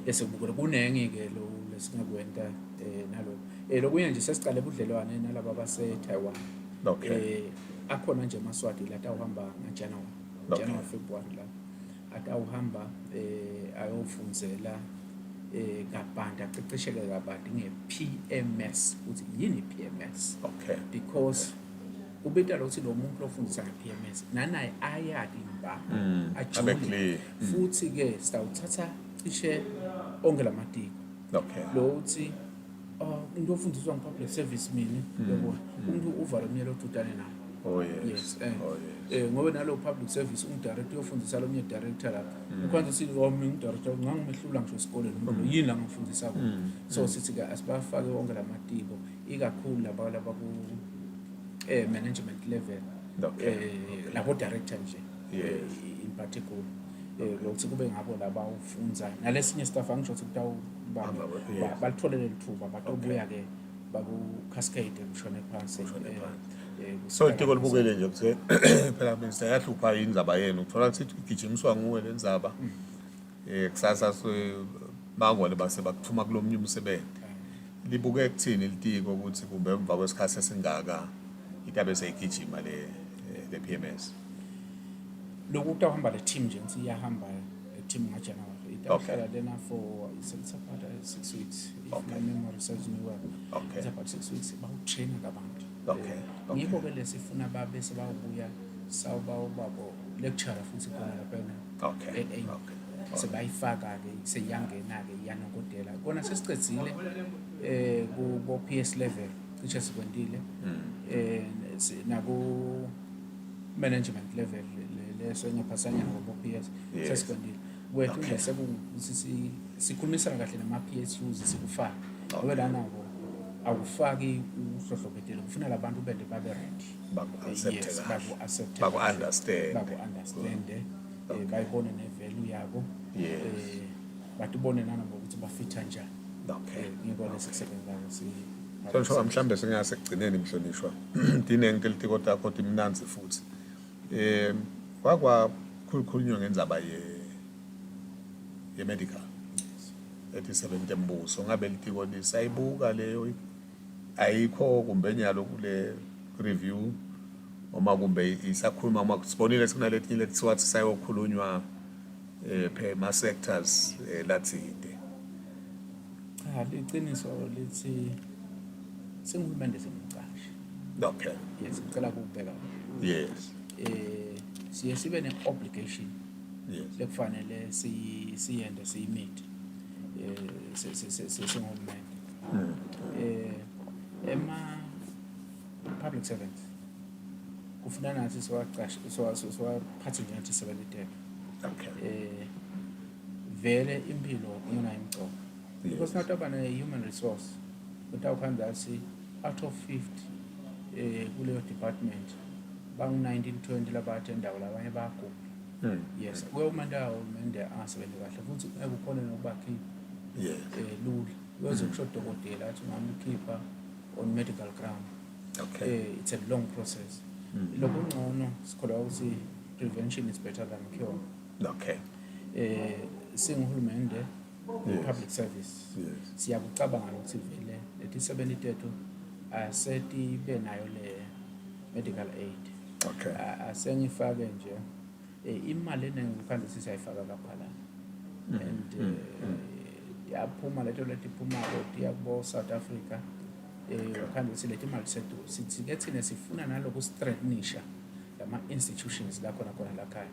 lesikubukile kunengi ke lo lesingakwenta nalo lokunye nje sesicale budlelwane nalabo base Taiwan. Akhona nje amaswati la tawuhamba ngaJanuary February la atawuhamba ayofundzela kabanti aqeqesheke kabanti nge-PMS ukuthi yini PMS. Okay. Because ubita lo ukuthi lo muntu ofundisa nge-PMS nanaye ayadi imba ajule futhi ke sitawuthatha cishe onke lamatiko. Okay. Lo uthi umuntu ofundiswa nge-public service mina yabo umuntu uvalomnyelo otutane naye. Oh yes. Ngoba nalo public service umdirector uyofundisa lo mnye director lapha. Ukwenza sithi mina director ngangimehlula ngisho esikoleni ngoba yini la ngifundisa ko. So sithi ke asibafake wonke lamatiko ikakhulu laba ku management level. Labo director nje in particular. Lokuthi kube ngabo laba ufunza nalesinye staff angisho ukuthi kutawuba balitholele lithuba batobuya ke baku cascade kushone phansi. So itiko libukele nje ukuthi phela minister yahlupha indaba yenu uthola ukuthi igijimiswa nguwe lenzaba kusasa mangwane base bakuthuma kulomnye umsebenzi libuke kuthini litiko ukuthi kumbe emva kwesikhathi esingaka itabe seyigijima le PMS. Lokhu kutawuhamba le team nje ngithi iyahamba le team ngaJanuary itawuhlala lena for it's about 6 weeks if Okay. my memory serves me well. Okay. It's about 6 weeks bawutraina kabantu. Okay, okay. Ngikho ke lesifuna babe sebawubuya sawubabo lecturer futhi khona lapha. Okay, Eh, okay. sebayifaka ke seyangena ke iyanokodela kona sesicedzile ku PS level cishe sikwendile naku management level lesenye phasanya ngobo PS Yes. sesikwendile wethu Okay. nje sekuthi sikhulumisana kahle nama PSUs sikufaka Okay. ngoba lana awufaki uhlohlobetele kufuna labantu bende babe ready Baku-accepte kahle. baku-accept Baku-understand. bayibone ne-value yabo Yes. batibone nanokuthi bafitha njani Okay. ngiko lesisebenzayo Mhlonishwa mhlambe singase kugcineni mhlonishwa. Dinenge litiko takho timnanzi futhi. Kwakwa khulukhulunywa ngendzaba ye medical. Ethi sebenze embuso ngabe litiko lisayibuka leyo ayikho kumbe nyalo kule review uma kumbe isakhuluma uma sibonile sikunalethi lethiwa sayokhulunywa ma sectors lathinte. cha liqiniso lithi singumende semqashi Okay. yes ngicela ukubheka Yes. siye sibe ne-obligation Yes. lekufanele siyende siyimeet singumende public servants kufuna nathi siwaphathe njengathi sebelitele Okay. vele impilo iyona imcoka Yes. because not about a human resource utawukhanda asi out of 50 kuleyo department bangu-19 20 labathendayo labanye bayagula yes kuyomanda uhulumende angasebenzi kahle futhi ekukhona nokubakhipha Yes. lula uyoze kusho udokotela athi ungamkhipha on medical ground Okay. it's a long process lokhu ngcono sikholwa ukuthi prevention is better than cure Okay. singuhulumende Yes. public service Yes. siyakucabanga ukuthi vele lethi 70 asetibe nayo le medical aid Okay. asengifake nje imali eningi kukhanda sisayifaka kaphala and yaphuma leto letiphuma letiya kubo South Africa kukhanda silethi imali sethu sithi ke thina sifuna naloko strengthenisha lama institutions la khona lakhaya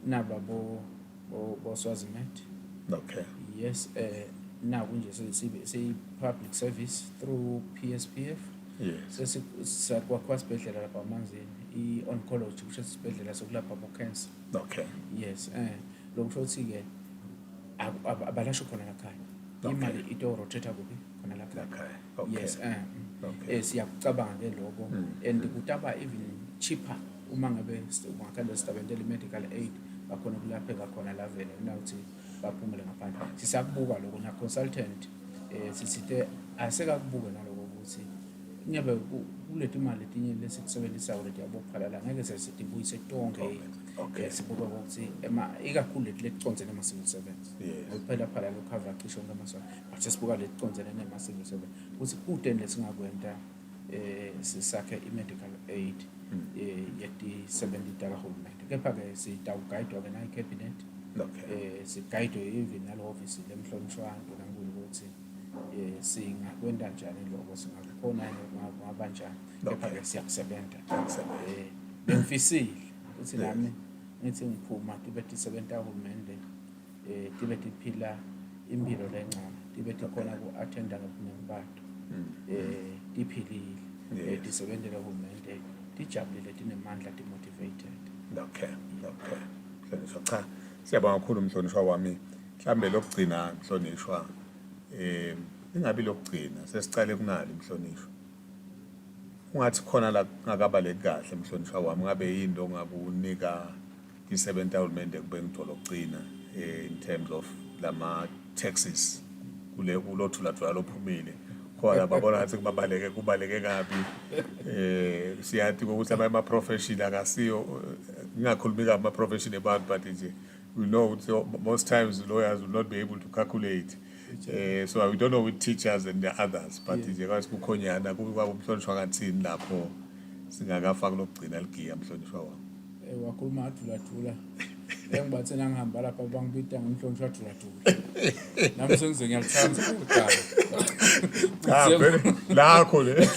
naba bo Swazimet Okay. yes naku nje siyi public service through PSPF Yes. sakwa sibhedlela lapha amanzini i-oncology kusho sibhedlela sokulapha bo-cancer Okay. yes lokho ukuthi ke abalasho khona lakhaya Okay. imali ito rotate kuphi khona lakhaya Okay. Okay. yes Okay. siyakucabanga ke lokho and kutaba even cheaper uma ngabe ungakhanda sitabendele medical aid bakhona kulapheka khona la vele nawuthi baphumele ngaphandle sisakubuka lokho na consultant sisithe asekakubuka naloko ukuthi ngiyabe kuleti imali etinye lesikusebenzisayo leti yabophala ngeke sesitibuyise tonke Okay. sibuka ukuthi ikakhulu leti leticonzene ama-civil servants Yes. ngokuphela phala lokhava cisho ngamasonto but sesibuka leticonzene nema-civil servants ukuthi kudeni lesingakwenta sisakhe i-medical aid yeti-70 kahulumende kepha-ke sitawugayidwa-ke nayi-cabinet Okay. sigayidwe even nalo office lemhlonishwanto nankulu ukuthi singakwenda njani lokho singakhona ngabanjani kepha-ke siyakusebenza bengifisile ukuthi nami ngithi ngiphuma tibe tisebenta kahulumende tibe tiphila impilo lencane tibe tikhona ku-attenda ngobuningi bato tiphilile tisebentela uhulumende tijabulile tinemandla timotivated Okay. Okay. Mhlonishwa cha siyabonga kakhulu mhlonishwa wami mhlambe lokugcina mhlonishwa ingabi lokugcina sesicale kunali mhlonishwa ungathi khona la ngakabaleki kahle mhlonishwa wami ngabe into ongakunika i-70 uhulumende kube ngithola ukugcina in terms of lama taxes kulothula lophumile khona babona ngathi kubaleke kabi siyathi ukuthi ama profession akasiyo ngingakhulumi kabi ama profession abantu but nje we know ukuthi most times lawyers will not be able to calculate So we don't know with teachers and the others, but Yeah. nje kwathi kukhonyana kuba umhlonishwa kathini lapho singakafaki lokugcina ligiya mhlonishwa wami. Wakhuluma adula engibathe nangihamba lapha bangibita ngomhlonishwa adula nami sengize ngiyalithanda ukuqala Cha vele lakho le.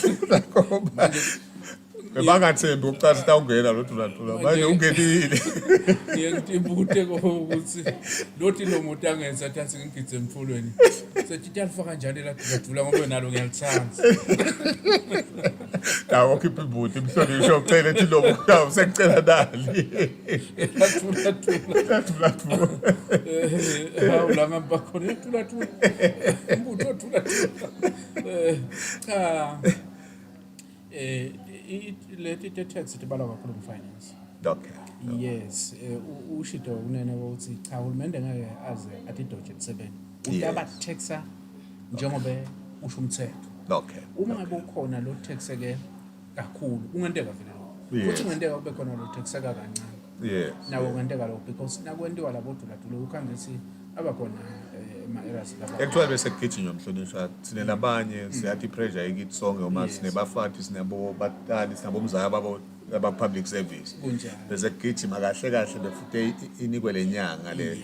Bebangathembi ukuqala sitawungena lo dula manje ungenile. ngiyengitimba ukuthi lothi lo muntu angenza athi ngigidze emfulweni sethi alifaka njani la dula ngoba nalo ngiyalithanda Dawo khipha ibuti mhlonishwa ucela ethi lo muntu sekucela dali. dula hawu la ngamba khona dula umuntu dula cha leti text tibala kakhulu finance. Okay. Yes, ushido unene ukuthi cha uhulumende ngeke aze athi doje kusebenza. Utaba taxa njengoba usho umthetho. Okay. Uma ngabe ukhona lo tax ke kakhulu ungenteka vele lo. Futhi ungenteka kube khona lo tax kancane. Yes. Nawo ungenteka lo because nakwentiwa labo dula ukhanga ukuthi abakhona ama-errors lapha. Actually bese kugijinywa mhlonishwa sine nabanye siyathi pressure ikithi sonke uma sinebafati sinabo batali sinabo mzaya aba public service bese kugijima kahle befute inikwe lenyanga le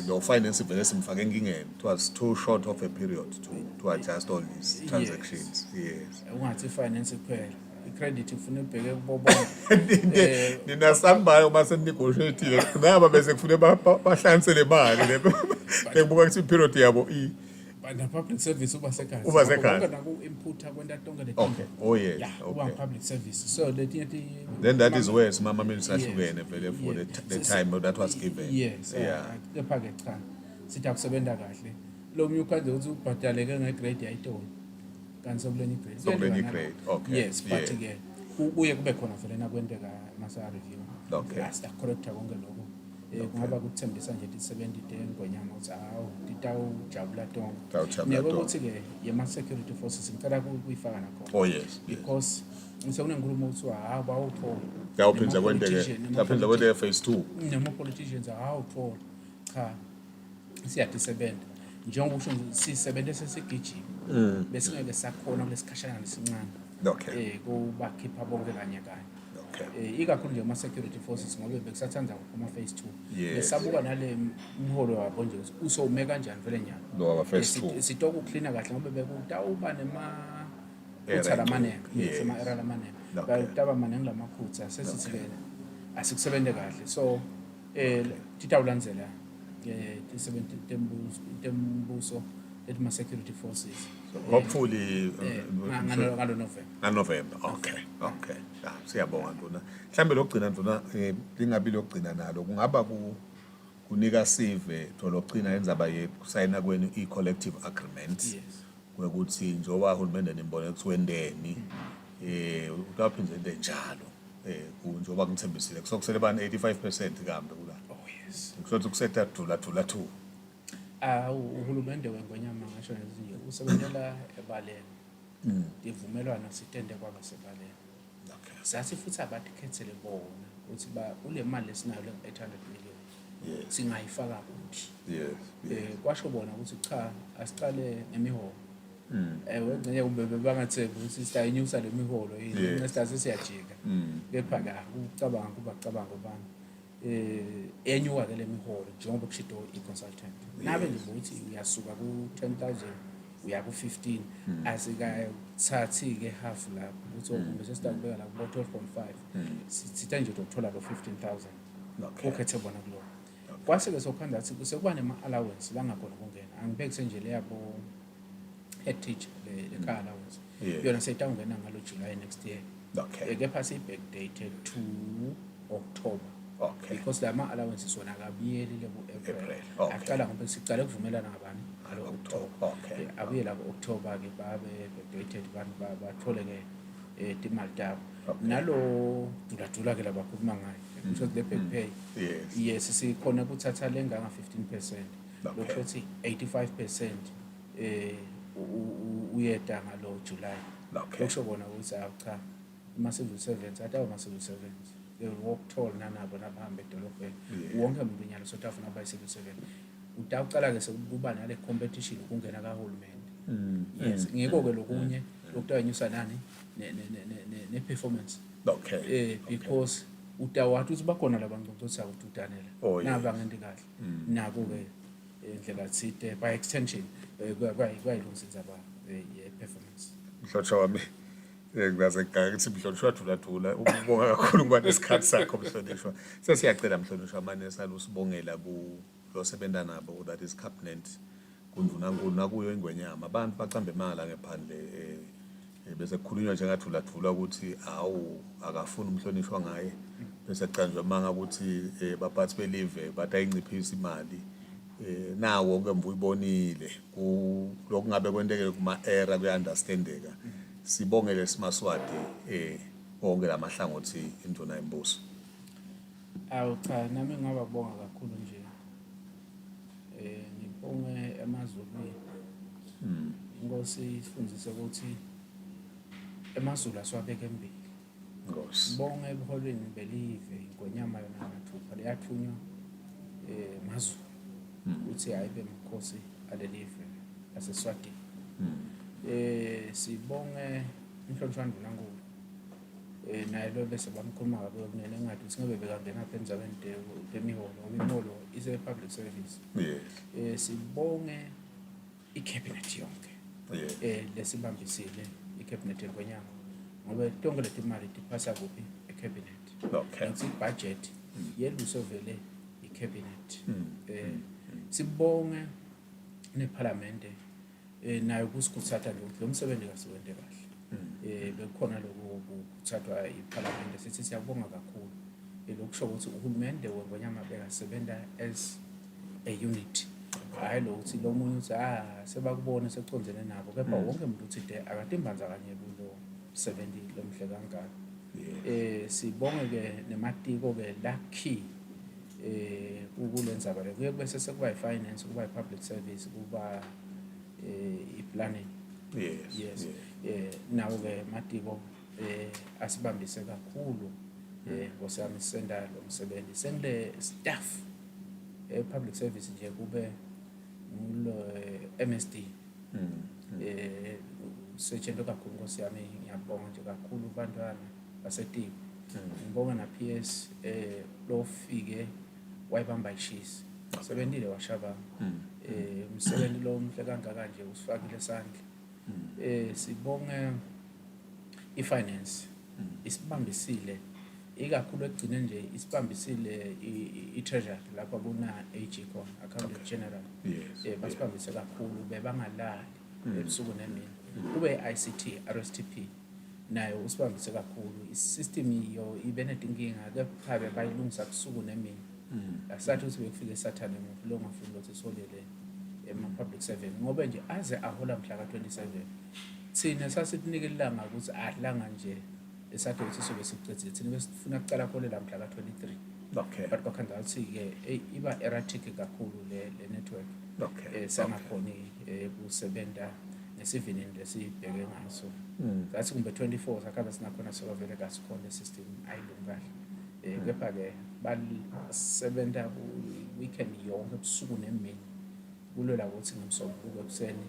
lo finance vele simfake enkingeni. It was too short of a period to adjust all these transactions. Yes. Ungathi finance kuphela credit ufuna ubheke kubo bonke nina sambayo uma seninegotiate ngaba bese kufune bahlanganisele imali le bekubuka ukuthi period yabo na public service uba sekhaya Uba sekhaya. konke naku inputa kwenta tonke le Okay. Oh yes. yeah uba Okay. public service so letinye Then that is where mama minister ahlukene vele for the time that was given. yes Yeah. kepha ke cha sithi akusebenta kahle lo mnye ukhanze ukuthi ubhadaleke ngegrade yayitoni kanti sokulenye grade Sokulenye grade, okay. yes but Yeah. ke kuye kube khona vele nakwenteka masa review Okay. asta correct konke lokho kungaba kuthembisa nje ukuthi 70 day ngonyama ukuthi hawu titawujabula Titawujabula tonke tonke. ukuthi ke yema security forces ngicela kuyifaka nakhona Oh yes. because sekunenkulumo ukuthi hawu bawuthola Yawuphinda kwenteke. Yaphinda kwenteke phase 2. nama-politicians hawuthola cha siyadisebenza njengoba usho sisebenze sesigijima bese ngeke sakhona kulesikhashana lesincane Okay. kubakhipha bonke kanye Okay. ikakhulu nje ama-security forces ngoba bekusathanda kuma-phase 2 Yes. besabuka nale mholo wabo nje ukuthi usowume kanjani vele nyalo Lo aba phase 2. sitoke uklina kahle ngoba bekutawuba Error. phutha lamanene Yes. ama-era lamanene Okay. bakutaba maningi lamaphutha sesithi ke asikusebenze kahle so titawulandzela tembuso etuma-security forces Hopefully ngalo November. November. Okay. Okay. Ah siyabonga ntona. Mhlambe lokugcina ntona lingabi lokugcina nalo kungaba kunika sive to lokugcina yenza baye kusayina kweni i-collective agreement. Yes. Ukuthi njoba uhulumende nimbone kuwendeni utaphinze into njalo njoba ngithembisile kusokusele bani 85% kambe kula. Oh yes. Kusothi kusetha dula 2. Uhulumende weNgonyama ngasho nje usebenzela ebaleni. Ivumelwano sitende kwaba sebaleni. Okay. Sathi futhi abakhethele bona ukuthi ule mali esinayo le 800 million. Yes. Singayifaka kuphi? Yes. Kwasho bona ukuthi cha asiqale ngemiholo. Wengcenye kumbe bebangathembi ukuthi sitayinyusa le miholo yini nesitase siyajika. Kepha ka ucabanga kuba cabanga ubani. Enyuka ke le miholo njengoba kushido i-consultant. Nabe nje ukuthi uyasuka ku 10,000 uya ku 15 asikathathi ke half la ukuthi kumbe sesitabeka la ku 12.5 sithe nje ukuthola lo 15,000 Okay. ukhethe bona kulo kwase ke sokhanda athi sekuba nema allowance bangakhona ukungena angibekise nje le yabo head teacher le car allowance yona seyitawungena ngalo July next year. Okay. Kepha siyi-back dated to October. Okay. Because lama allowances wona akabiyeli leku April. Okay. Aqala ngoba siqale ukuvumelana ngabani ngalo October. Okay. Abuye la October ke babe backdated bantu bathole ke imali yabo. Nalo dula ke labakhuluma ngayo. Kusho the back pay. Yes. Yes sikhona ukuthatha lenga 15%. Okay. Lokho uthi 85% uyeda ngalo July. Okay. Lokusho bona ukuthi cha ama-civil servants ata ama-civil servants they walk tall nanabo nabahambe edolobheni wonke umuntu nyalo South Africa abayi-civil servant utawucala ke sekuba nale competition ukungena kahulumende. Yes, ngikho ke lokunye lokutawunyusa nani ne performance. Okay. Because utawathi ukuthi bakhona labangcongcotha ukuthi utanela Oh, yes. nabangenti kahle nako ke indlela thide by extension kwayilungisa aba performance. Mhlonishwa wami ngaze ngathi mhlonishwa thula ukubonga kakhulu ngoba nesikhathi sakho mhlonishwa. Sesiyacela mhlonishwa manje salusibongela ku lo sebenza nabo that is cabinet kundvunankulu nakuyo ingwenyama abantu bacambe imali ngephandle bese kukhulunywa njengathula ukuthi awu akafuni umhlonishwa ngaye bese kucanjwa manga ukuthi baphathi belive batayinciphisa imali nawo ke mvuyibonile kuloko ngabe kwenteke kuma era kuyanderstandeka sibongele simaswati wonke lamahlangothi induna yembuso. Awu cha nami ngababonga kakhulu nje ngibonge emazulwini inkosi ifundise ukuthi emazulu asiwabeke embili. Nkosi Bonge ebuholweni belive ingonyama yona mathupha leyathunywa mazulu ukuthi ayibe mkhosi alelive laseSwatini. Sibonge umhlonishwa Ndvulankulu naye lo bese bamkhuluma kabe kunene engathi singabe bekangena apha endzabeni temiholo ngoba imiholo ise public service. yes Sibonge icabinet yonke yes lesibambisile icabinet engonyama ngoba tonke leti mali tiphasa kuphi ecabinet. okay Ngithi budget yeluso vele icabinet. Sibonge neparlamente nayo kusikuthatha nje ukuthi lo msebenzi kasiwende kahle. Bekukhona lokho kuthathwa iparlamente sithi siyabonga kakhulu lokusho ukuthi uhulumende wengonyama bekasebenza as a unit. Hayi lo ukuthi lo munye uthi sebakubona sekuconzene nabo kepha wonke umuntu uthi akatimbanza kanye kulo 70 lomhle kangaka. Sibonge ke nematiko ke lakhi ukulenza bale kuye bese sekuba ifinance kuba ipublic service kuba iplanning. Yes. Nawo ke matiko asibambise kakhulu ngosami senda lo msebenzi sende staff public service nje kube ngulo MSD setshento kakhulu nkosi yami ngiyabonga nje kakhulu bantwana basetiko. Ngibonga na PS lofike wayibamba ishisi sebenzile washaba umsebenzi lo mhle kangaka nje usifakile sandla. Sibonge ifinance isibambisile ikakhulu egcine nje isibambisile i-treasury lapha kuna AG khona accountant general. Basibambise kakhulu bebangalali ebusuku nemini kube ICT RSTP nayo usibambise kakhulu isystem iyo ibenetinkinga kepha bayilungisa kusuku nemini. Asathi ukuthi bekufike sathane umuntu lo ngafuni ukuthi solele ema-public servant ngoba nje aze ahola mhla ka-27 thina sasitinika ilanga ukuthi adlanga nje esathi ukuthi sobe sicedzile thina besifuna kucala kholela mhla ka-23. okay But kwakhanda ukuthi-ke iba erratic kakhulu le network. okay Sangakhoni kusebenta nesivinini lesibheke ngaso ngathi kumbe 24 sakhabe sinakhona sokuvele kasikhona system ayilungahle. Kepha-ke basebenta weekend yonke ebusuku nemini kulola ukuthi ngomsombuluko ekuseni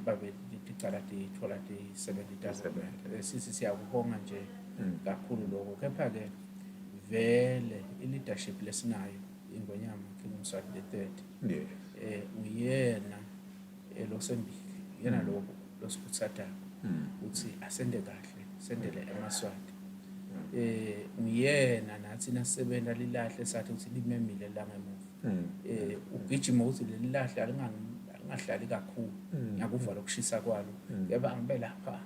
babe ticala tithola ti-70,000. Sisi siyakubonga nje kakhulu lokho kepha-ke vele i-leadership lesinayo ingonyama King Mswati III uyena losembili yena lo losikuthata ukuthi asende kahle sendele emaswati. Uyena nathi nasebenza lilahle sathi ukuthi limemile la ngemuva. Ugijima ukuthi leli lahle alingahlali kakhulu ngiyakuva lokushisa kwalo yeba ngibe lapha.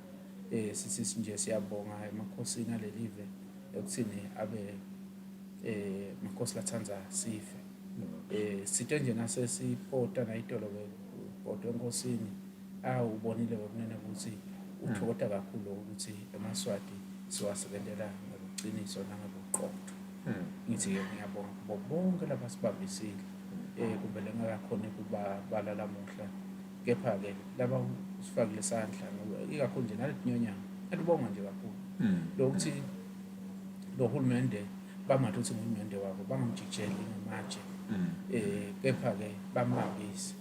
Sisi nje siyabonga emakhosini alelive ekuthini abe makhosi lathanza sife. Sithe nje nasesipota nayitolo ke enkosini ubonile bekunene ukuthi uthokota kakhulu ukuthi emaswati siwasebenzela ngokuqiniso nangobuqotho. Ngithi-ke ngiyabonga bonke laba sibambisile kumele ngakakhona kuba bala lamuhla kepha-ke laba usifakile isandla ngoba ikakhulu nje naleti nyonyana alibonga nje kakhulu lokuthi lo hulumende bangathi ukuthi nguhulumende wabo bangamjikijeli ngamatshe kepha-ke bambambise.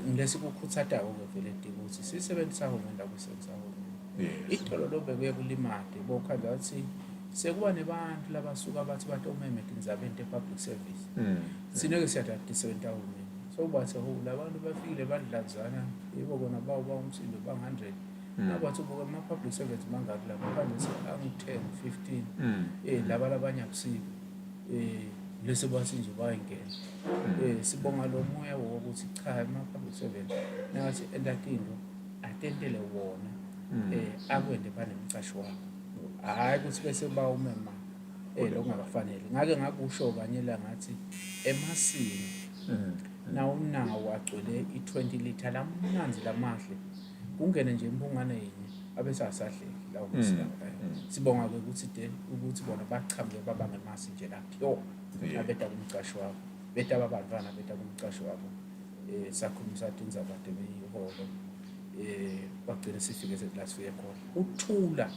Ngilesi kukhuthatha-ke vele ukuthi sisebenzisa uhulumeni akuyisebenzisa uhulumeni. Itolo lobekuye kulimade bokhanda wathi sekuba nebantu labasuka bathi batomemete indzabeni te-public service. Sine-ke siyadisebenta uhulumeni. So bathi labantu bafikile badlazana yibo kona bawu umsindo bang-100. Nabathi ubuke ama-public servants mangaki lapha manje angu-10, 15 laba labanye akusikho. Lese bathi nje bayingena. Sibonga lo moya wokuthi cha ama-public servants nathi endakinto atentele wona akwende banemcashi wakho. Hayi ukuthi bese bawumema lokungakafanele. Ngake ngakusho kanye la ngathi emasini nawo agcwele i-20 litha lamanzi lamahle kungene nje impungane yinye abese asahleki lawo msila. Sibonga-ke ukuthi bona bachamuke babangemasi nje lapho abeta kumcashi wabo beta babantwana beta kumcashi wabo. Sakhuluma sathi indzaba beyiholo bagcine sifike sekulasifiye khona uthula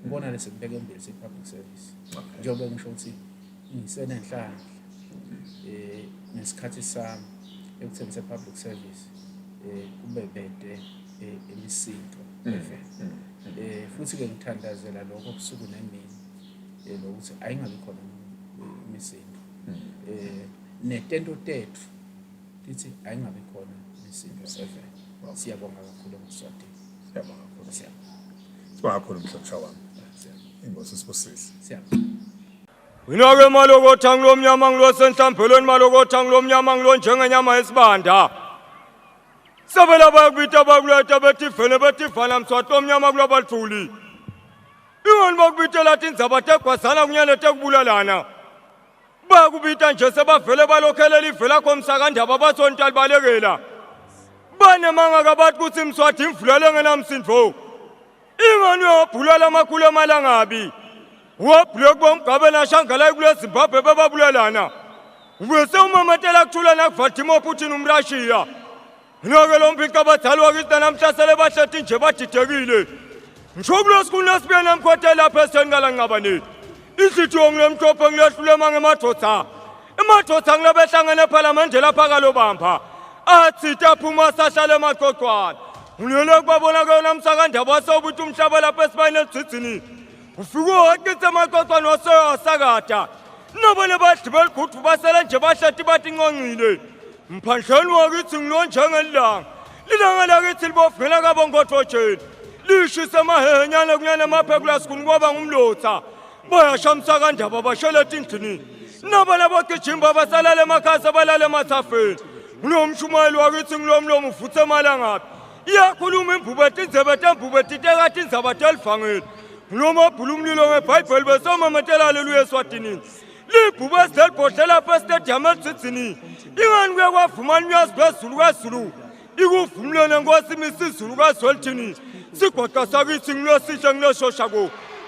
ngibona lesibeke embili se-public service njengoba ngisho ukuthi ngisenenhlanhla nesikhathi sami ekutheni se-public service kube bede imisindo futhi-ke ngithandazela lokho kusuku nemini lokuthi ayingabi khona imisindo netento tethu lithi ayingabi khona imisindo 7. Siyabonga kakhulu eMswatini. Siyabonga kakhulu. Sibonga kakhulu mhlonishwa wami. Inkosi sibusise. Siyabonga. Wina-ke malokotha ngilomnyama ngilosenhlambelweni malokotha ngilomnyama ngilo njengenyama yesibanda. Sabela bayakubita bakuletha bethi vele bethi vala Mswati omnyama kulobalithuli. Ingani bakubita lathi indzaba tegwazana kunyane tekubulalana. Bayakubita nje sebavele balokhelela ivela komsakandaba basonta libalekela. Banemanga kabathi kuthi Mswati imvulele ngenamsindvo. Ingani uyabhulala amakhulu emalangabi. Wabhuleka bomgabela shangala kule Zimbabwe bebabulalana. Ubese umamatela kuthula nakuVladimir Putin umRussia. Ngeke lo mpinka abadala wakithi namhlasele bahlethi nje badidekile. Ngisho kulesikhulu lesibiyeni emkhwethela lapha esenkala nqabaneni. Isithiyo ngilemhlophe ngilehlule mangemadodza. Emadodza ngilabehlangene eParliament lapha kalobamba. Athi taphuma sahlale emaqoqwana. Ngilele kubabona ke namsakandaba wasawubuthi umhlaba lapha esibayini esigcini. Ufike waqitha emaqoqwana wasakada. Nabone badibela igudfu basele nje bahlethi bathi ngongcile. Mphandleni wakithi ngilo njengelanga. Lilanga lakithi libovela kabongothotheni. Lishise amahenyane kunyane emaphekula sikhuni ngoba ngumlotha. Bayashamsa kandaba basheleti endlini. Nabona bogijimba basalale emakhaya balale emathafeni. Ngilomshumayeli wakithi ngilomlomo uvuthe emalangaphi. Iyakhuluma imbubethi indzebe tembubethi tekathi indzaba telivangeli. Ngilomabhula umlilo ngeBhayibheli besomamatela haleluya eSwatini. Libhube esilibhodlela lapha estadium esigcini. Ingani kuye kwavumana umnyazi kwezulu ikuvumlene nkosi imisizulu kaZwelithini. Sigoqa sakithi ngilosihle ngiloshosha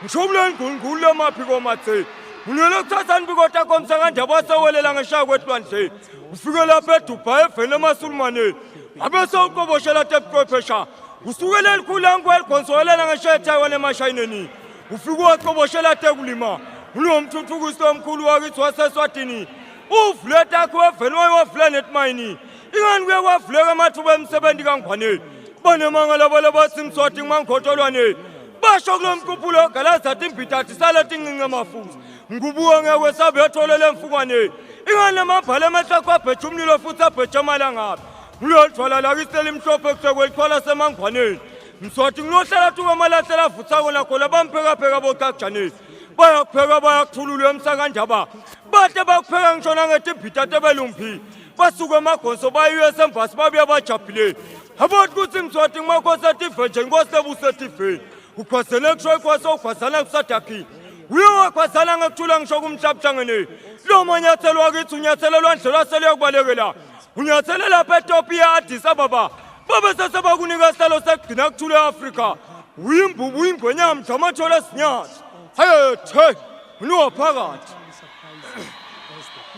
ngishobuleni ngungulu lemaphiko mathe. Ngilele kuthatha nibikota komsakandaba wasewelela ngeshaya kwetwandle. Ufike lapha eDubai evele emaSulumane. Abese uqoboshela tebuqwephesha. Usukele elikhulu ngweligonsowelela ngeshaya eTaiwan emashayineni. Ufike waqoboshela tekulima. Ngilomthuthukiso omkhulu wakithi waseSwatini. Uvule takho wevele wayovule netmayini. Ingani kuye kwavuleka amathuba emsebenzi kaNgwane. Banemanga labo bathi Mswati mangkhotolwane. Basho kulomqupulo galazathi imbithathi salathi ncince emafuza. Ngubuka ngeke sabe etholele emfukwane. Ingani amabhala emehla kwabheja umlilo futhi abheja amalangaphi. Ngilolithwala lakithi elimhlophe kusekwelikhwala semangwaneni. Mswati ngilohlala thuka amalahlela avuthako nakho labamphekapheka bocakujaneni. Bayakupheka bayakuthulula emsakandaba. Bade bakupheka ngishona ngethi imbithathi ebelumphile. Basuka emagonso bayi-US Embassy babuya bajabulile. Abathi kuthi Mswati ngumakhosi eTiveni nje inkosi ebusa eTiveni. Ukhwazele kusho ikhwasa ukhwazana kusadakile. Uye wakhwazana ngekuthula ngisho kumhlabutshangene. Lo manyathelo wakithi unyathelelwa ndlela seliyakubalekela. Unyathele lapha eTopia Addis Ababa. Babe sesebakunika isihalo sekugcina kuthula eAfrika. Uyimbubu uyingwenyama mjamathola esinyathi. Haye the, unophakathi.